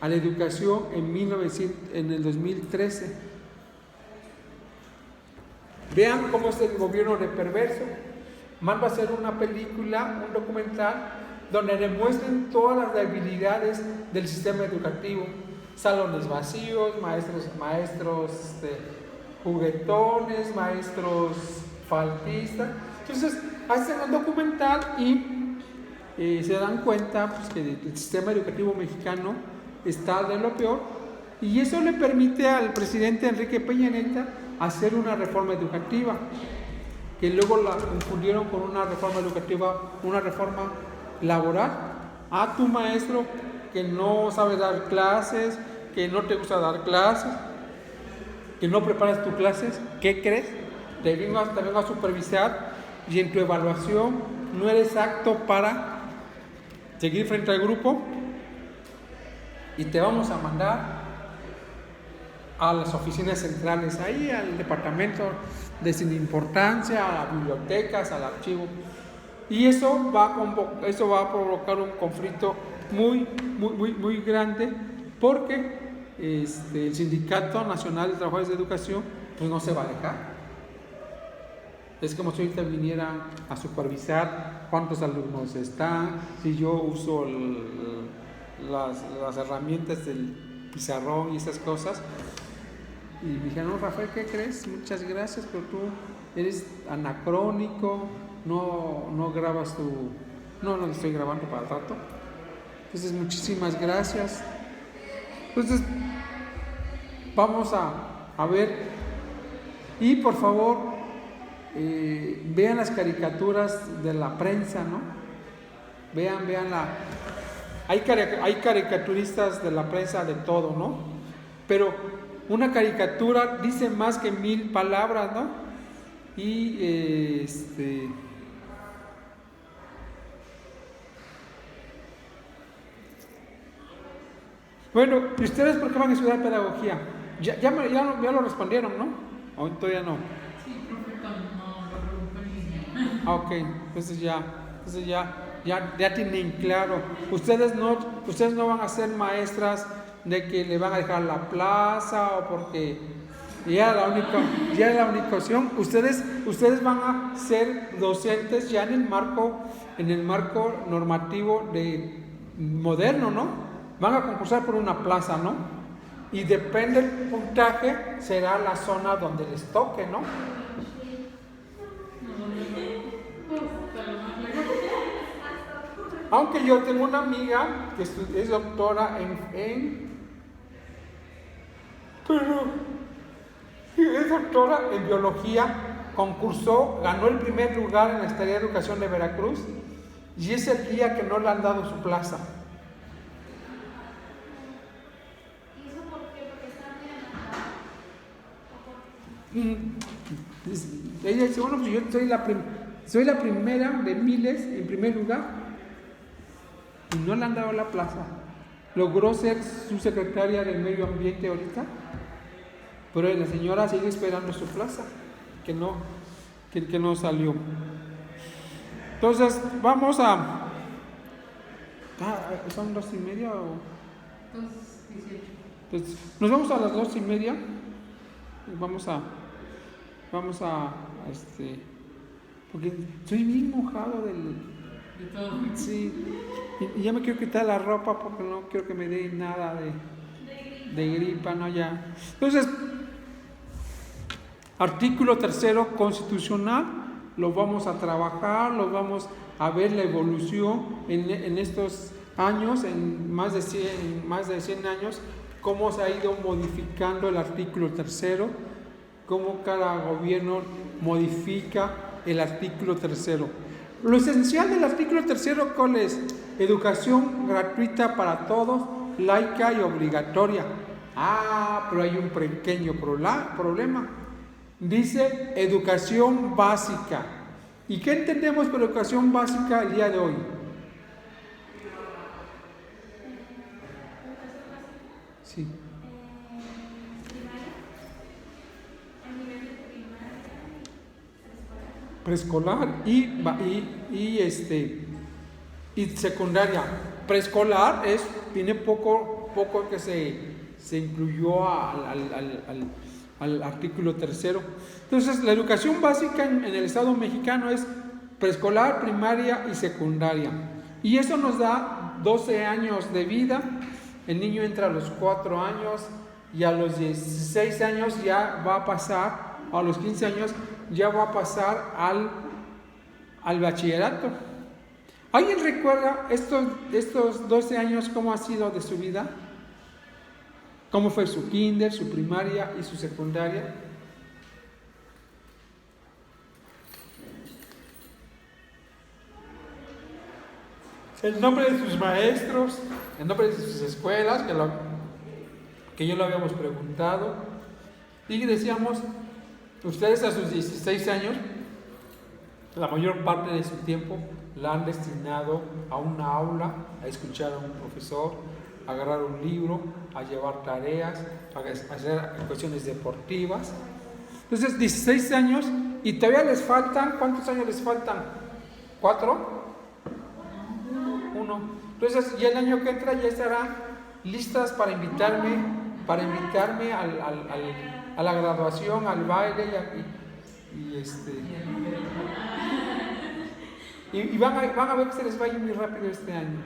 a la educación en el 2013. Vean cómo es el gobierno de perverso. Manda a hacer una película, un documental, donde demuestren todas las debilidades del sistema educativo. Salones vacíos, maestros juguetones, maestros faltistas. Entonces hacen el documental y se dan cuenta pues, que el sistema educativo mexicano está de lo peor, y eso le permite al presidente Enrique Peña Nieto hacer una reforma educativa, que luego la confundieron con una reforma educativa, una reforma laboral. A tu maestro que no sabe dar clases, que no te gusta dar clases, que no preparas tus clases, ¿qué crees? Te vengo a supervisar y en tu evaluación no eres apto para seguir frente al grupo y te vamos a mandar a las oficinas centrales, ahí al departamento de sin importancia, a las bibliotecas, al archivo. Y eso va a provocar un conflicto muy grande, porque el Sindicato Nacional de Trabajadores de Educación pues no se va a dejar. Es como si ahorita vinieran a supervisar cuántos alumnos están, si yo uso las herramientas del pizarrón y esas cosas. Y me dijeron, no, Rafael, ¿qué crees? Muchas gracias, pero tú eres anacrónico, no grabas no estoy grabando para el rato. Entonces, muchísimas gracias. Entonces, vamos a ver. Y por favor, vean las caricaturas de la prensa, ¿no? Vean hay caricaturistas de la prensa de todo, ¿no? Pero una caricatura dice más que 1000 palabras, ¿no? Y bueno, ¿y ustedes por qué van a estudiar pedagogía? Ya lo respondieron, ¿no? ¿O todavía no? Sí, profe, no, lo pregunto en línea. Ok, entonces ya tienen claro. Ustedes no van a ser maestras de que le van a dejar la plaza o porque ya es la única opción. Ustedes van a ser docentes ya en el marco normativo moderno, ¿no? Van a concursar por una plaza, ¿no? Y depende del puntaje, será la zona donde les toque, ¿no? Aunque yo tengo una amiga que es doctora es doctora en biología, concursó, ganó el primer lugar en la Secretaría de Educación de Veracruz, y es el día que no le han dado su plaza. ¿Y eso por qué? Porque está bien. Ella dice, bueno, pues yo soy la primera de miles en primer lugar, y no le han dado la plaza. Logró ser su secretaria del medio ambiente ahorita, pero la señora sigue esperando su plaza, que no salió. Entonces, vamos a... ¿son 2:30 o...? 2:18. Entonces, nos vamos a las 2:30. Vamos a porque estoy bien mojado De todo. sí, y ya me quiero quitar la ropa porque no quiero que me dé nada de gripa, no ya. Entonces, artículo 3 constitucional, lo vamos a trabajar, lo vamos a ver la evolución en estos años, en más de 100 años, cómo se ha ido modificando el artículo 3, cómo cada gobierno modifica el artículo 3. Lo esencial del artículo 3, ¿cuál es? Educación gratuita para todos, laica y obligatoria. Pero hay un pequeño problema. Dice educación básica. ¿Y qué entendemos por educación básica el día de hoy? Sí. Preescolar y secundaria. Preescolar tiene poco que se incluyó al artículo 3. Entonces, la educación básica en el Estado mexicano es preescolar, primaria y secundaria. Y eso nos da 12 años de vida. El niño entra a los 4 años y a los 16 años ya va a pasar, a los 15 años ya va a pasar al bachillerato. ¿Alguien recuerda estos 12 años cómo ha sido de su vida? ¿Cómo fue su kinder, su primaria y su secundaria? El nombre de sus maestros, el nombre de sus escuelas, que ya lo habíamos preguntado. Y decíamos, ustedes a sus 16 años, la mayor parte de su tiempo la han destinado a una aula, a escuchar a un profesor, a agarrar un libro, a llevar tareas, a hacer cuestiones deportivas. Entonces, 16 años y todavía les faltan, ¿cuántos años les faltan? ¿4? 1. Entonces, ya el año que entra ya estarán listas para invitarme a la graduación, al baile y van a ver que se les va a ir muy rápido este año.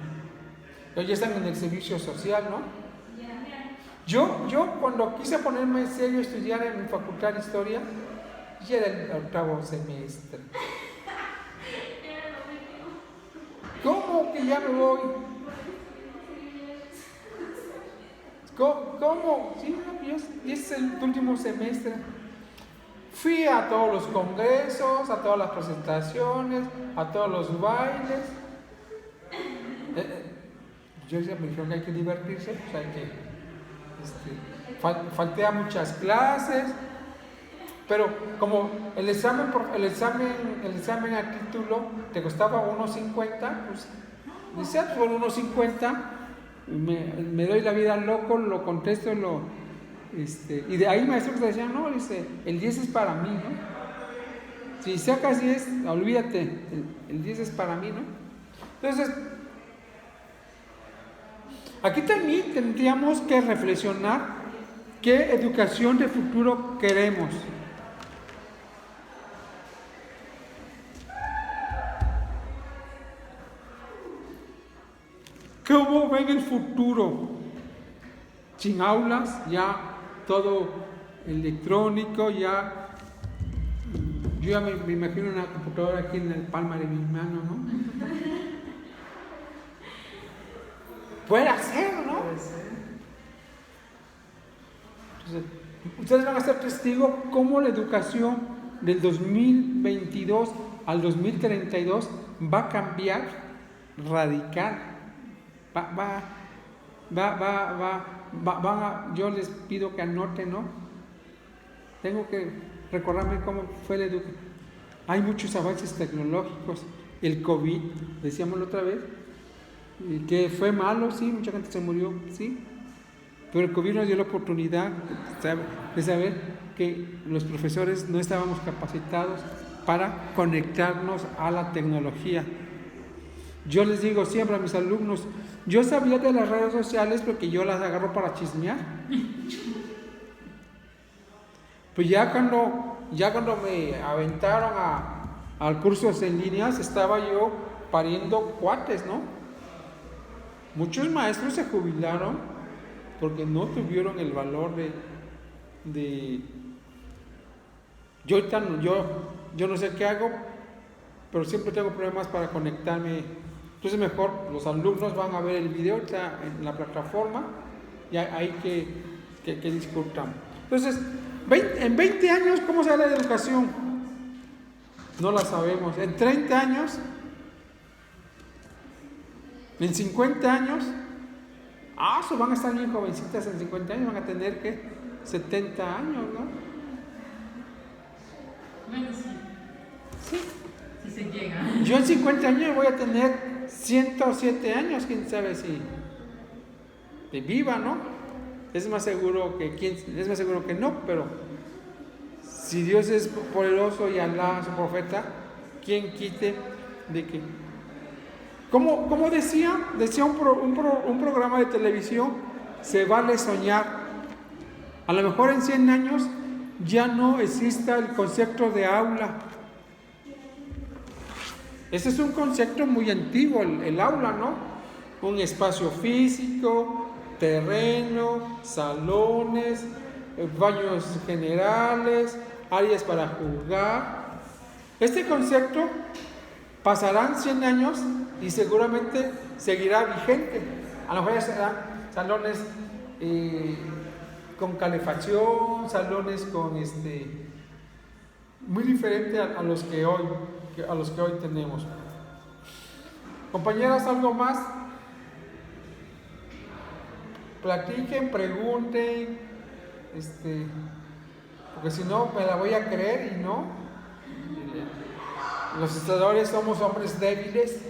Ya están en el servicio social, ¿no? Yo cuando quise ponerme en serio a estudiar en mi facultad de historia, ya era el 8º semestre. ¿Cómo que ya me voy? ¿Cómo? Sí, es el último semestre. Fui a todos los congresos, a todas las presentaciones, a todos los bailes. Yo decía, me dijeron que hay que divertirse, o sea, falté a muchas clases, pero como el examen a título te costaba 1.50, pues decía, por 1.50 me doy la vida loco, lo contesto, y de ahí maestros decían, no, dice, el 10 es para mí, ¿no? Si sacas 10, olvídate, el 10 es para mí, ¿no? Entonces, aquí también tendríamos que reflexionar qué educación de futuro queremos. ¿Cómo ven el futuro? Sin aulas, ya todo electrónico, ya. Yo ya me imagino una computadora aquí en la palma de mi mano, ¿no? Puede ser, ¿no? Entonces, ustedes van a ser testigos cómo la educación del 2022 al 2032 va a cambiar radical. Yo les pido que anoten, ¿no? Tengo que recordarme cómo fue la educación. Hay muchos avances tecnológicos. El COVID, decíamos la otra vez, que fue malo, sí, mucha gente se murió, sí. Pero el COVID nos dio la oportunidad de saber que los profesores no estábamos capacitados para conectarnos a la tecnología. Yo les digo siempre a mis alumnos, yo sabía de las redes sociales porque yo las agarro para chismear. Pues ya cuando me aventaron al cursos en líneas, estaba yo pariendo cuates, ¿no? Muchos maestros se jubilaron porque no tuvieron el valor de yo no sé qué hago, pero siempre tengo problemas para conectarme. Entonces mejor los alumnos van a ver el video, está en la plataforma, y ahí que discutan. Entonces, en 20 años, ¿cómo será la educación? No la sabemos. En 30 años, en 50 años, van a estar bien jovencitas en 50 años, van a tener que 70 años, ¿no? Bueno, sí. Sí. Si se llega. Yo en 50 años voy a tener 107 años, quién sabe si de viva, ¿no? Es más seguro que no, pero si Dios es poderoso y Alá su profeta, ¿quién quite de que? Como decía un programa de televisión, se vale soñar. A lo mejor en 100 años ya no exista el concepto de aula. Ese es un concepto muy antiguo, el aula, ¿no? Un espacio físico, terreno, salones, baños generales, áreas para jugar. Este concepto pasarán 100 años y seguramente seguirá vigente. A lo mejor serán salones con calefacción, salones con muy diferente a los que hoy tenemos. Compañeras, ¿algo más? Platiquen, pregunten, porque si no me la voy a creer y no. Los estudiadores somos hombres débiles.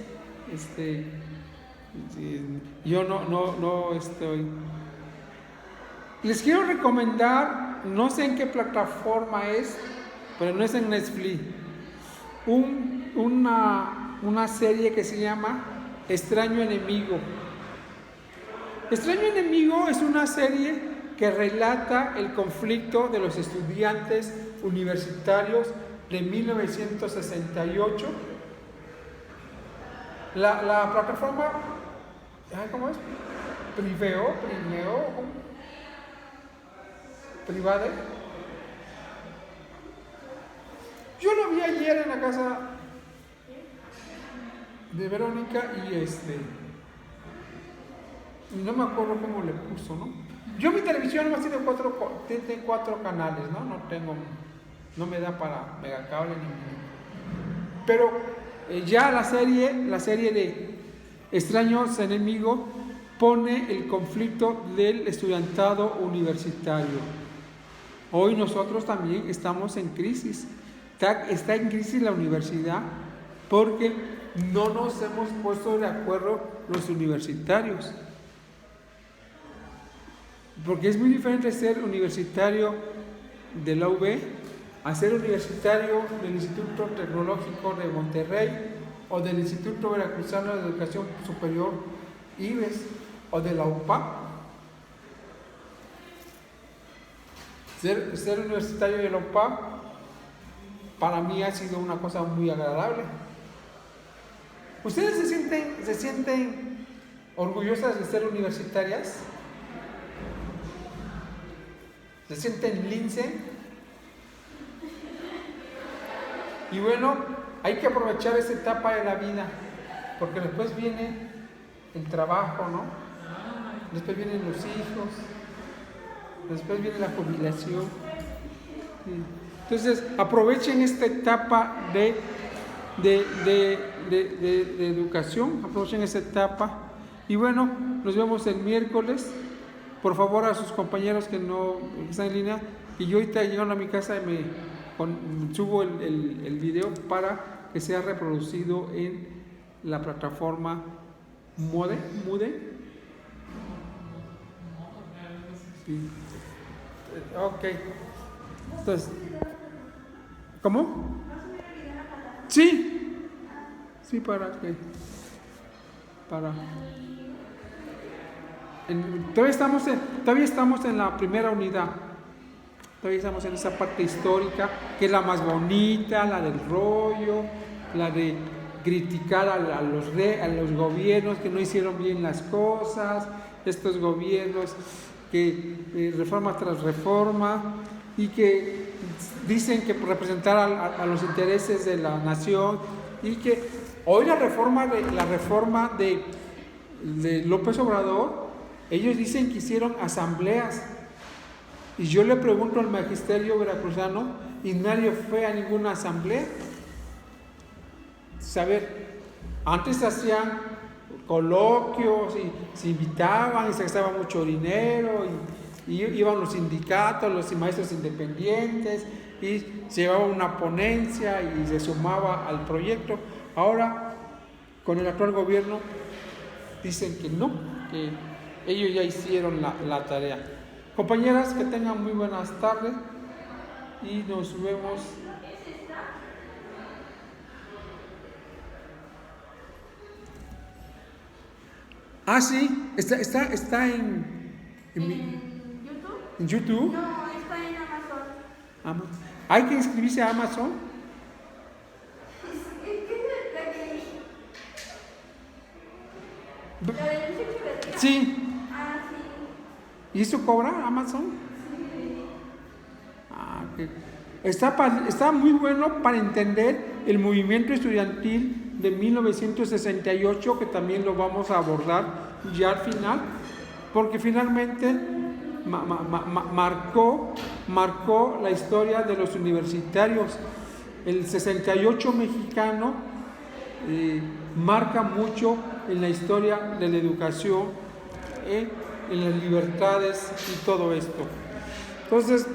Yo no estoy. Les quiero recomendar, no sé en qué plataforma es, pero no es en Netflix, una serie que se llama Extraño Enemigo. Extraño Enemigo es una serie que relata el conflicto de los estudiantes universitarios de 1968. La plataforma, ¿cómo es? Privado. Privade. Yo lo vi ayer en la casa de Verónica y no me acuerdo cómo le puso, ¿no? Yo mi televisión nomás tiene 4 canales, ¿no? No me da para megacable ni. Pero ya la serie de Extraños Enemigos pone el conflicto del estudiantado universitario. Hoy nosotros también estamos en crisis. Está en crisis la universidad porque no nos hemos puesto de acuerdo los universitarios. Porque es muy diferente ser universitario de la UB a ser universitario del Instituto Tecnológico de Monterrey o del Instituto Veracruzano de Educación Superior, IBES, o de la UPA. Ser universitario de la UPA para mí ha sido una cosa muy agradable. ¿Ustedes se sienten orgullosas de ser universitarias? ¿Se sienten lince? Y bueno, hay que aprovechar esa etapa de la vida, porque después viene el trabajo, ¿no? Después vienen los hijos, después viene la jubilación. Entonces, aprovechen esta etapa de educación, aprovechen esa etapa. Y bueno, nos vemos el miércoles. Por favor, a sus compañeros que no están en línea, y yo ahorita llegando a mi casa subo el video para que sea reproducido en la plataforma Moodle. Sí. Ok. Entonces, ¿cómo? Sí, todavía estamos en la primera unidad. Todavía estamos en esa parte histórica, que es la más bonita, la del rollo, la de criticar a los gobiernos que no hicieron bien las cosas, estos gobiernos que reforma tras reforma y que dicen que representar a los intereses de la nación Y que hoy la reforma de López Obrador, ellos dicen que hicieron asambleas. Y yo le pregunto al magisterio veracruzano, y nadie fue a ninguna asamblea. Saber, antes hacían coloquios y se invitaban y se gastaba mucho dinero y iban los sindicatos, los maestros independientes y se llevaba una ponencia y se sumaba al proyecto. Ahora, con el actual gobierno, dicen que no, que ellos ya hicieron la tarea. Compañeras, que tengan muy buenas tardes y nos vemos. Ah, sí, está en YouTube? ¿En YouTube? No, está en Amazon. ¿Hay que inscribirse a Amazon? ¿La de Luis Echeverría? Sí. Ah, sí. ¿Y eso cobra Amazon? Sí. Ok. Está muy bueno para entender el movimiento estudiantil de 1968, que también lo vamos a abordar ya al final, porque finalmente marcó la historia de los universitarios. El 68 mexicano marca mucho en la historia de la educación, en las libertades y todo esto. Entonces,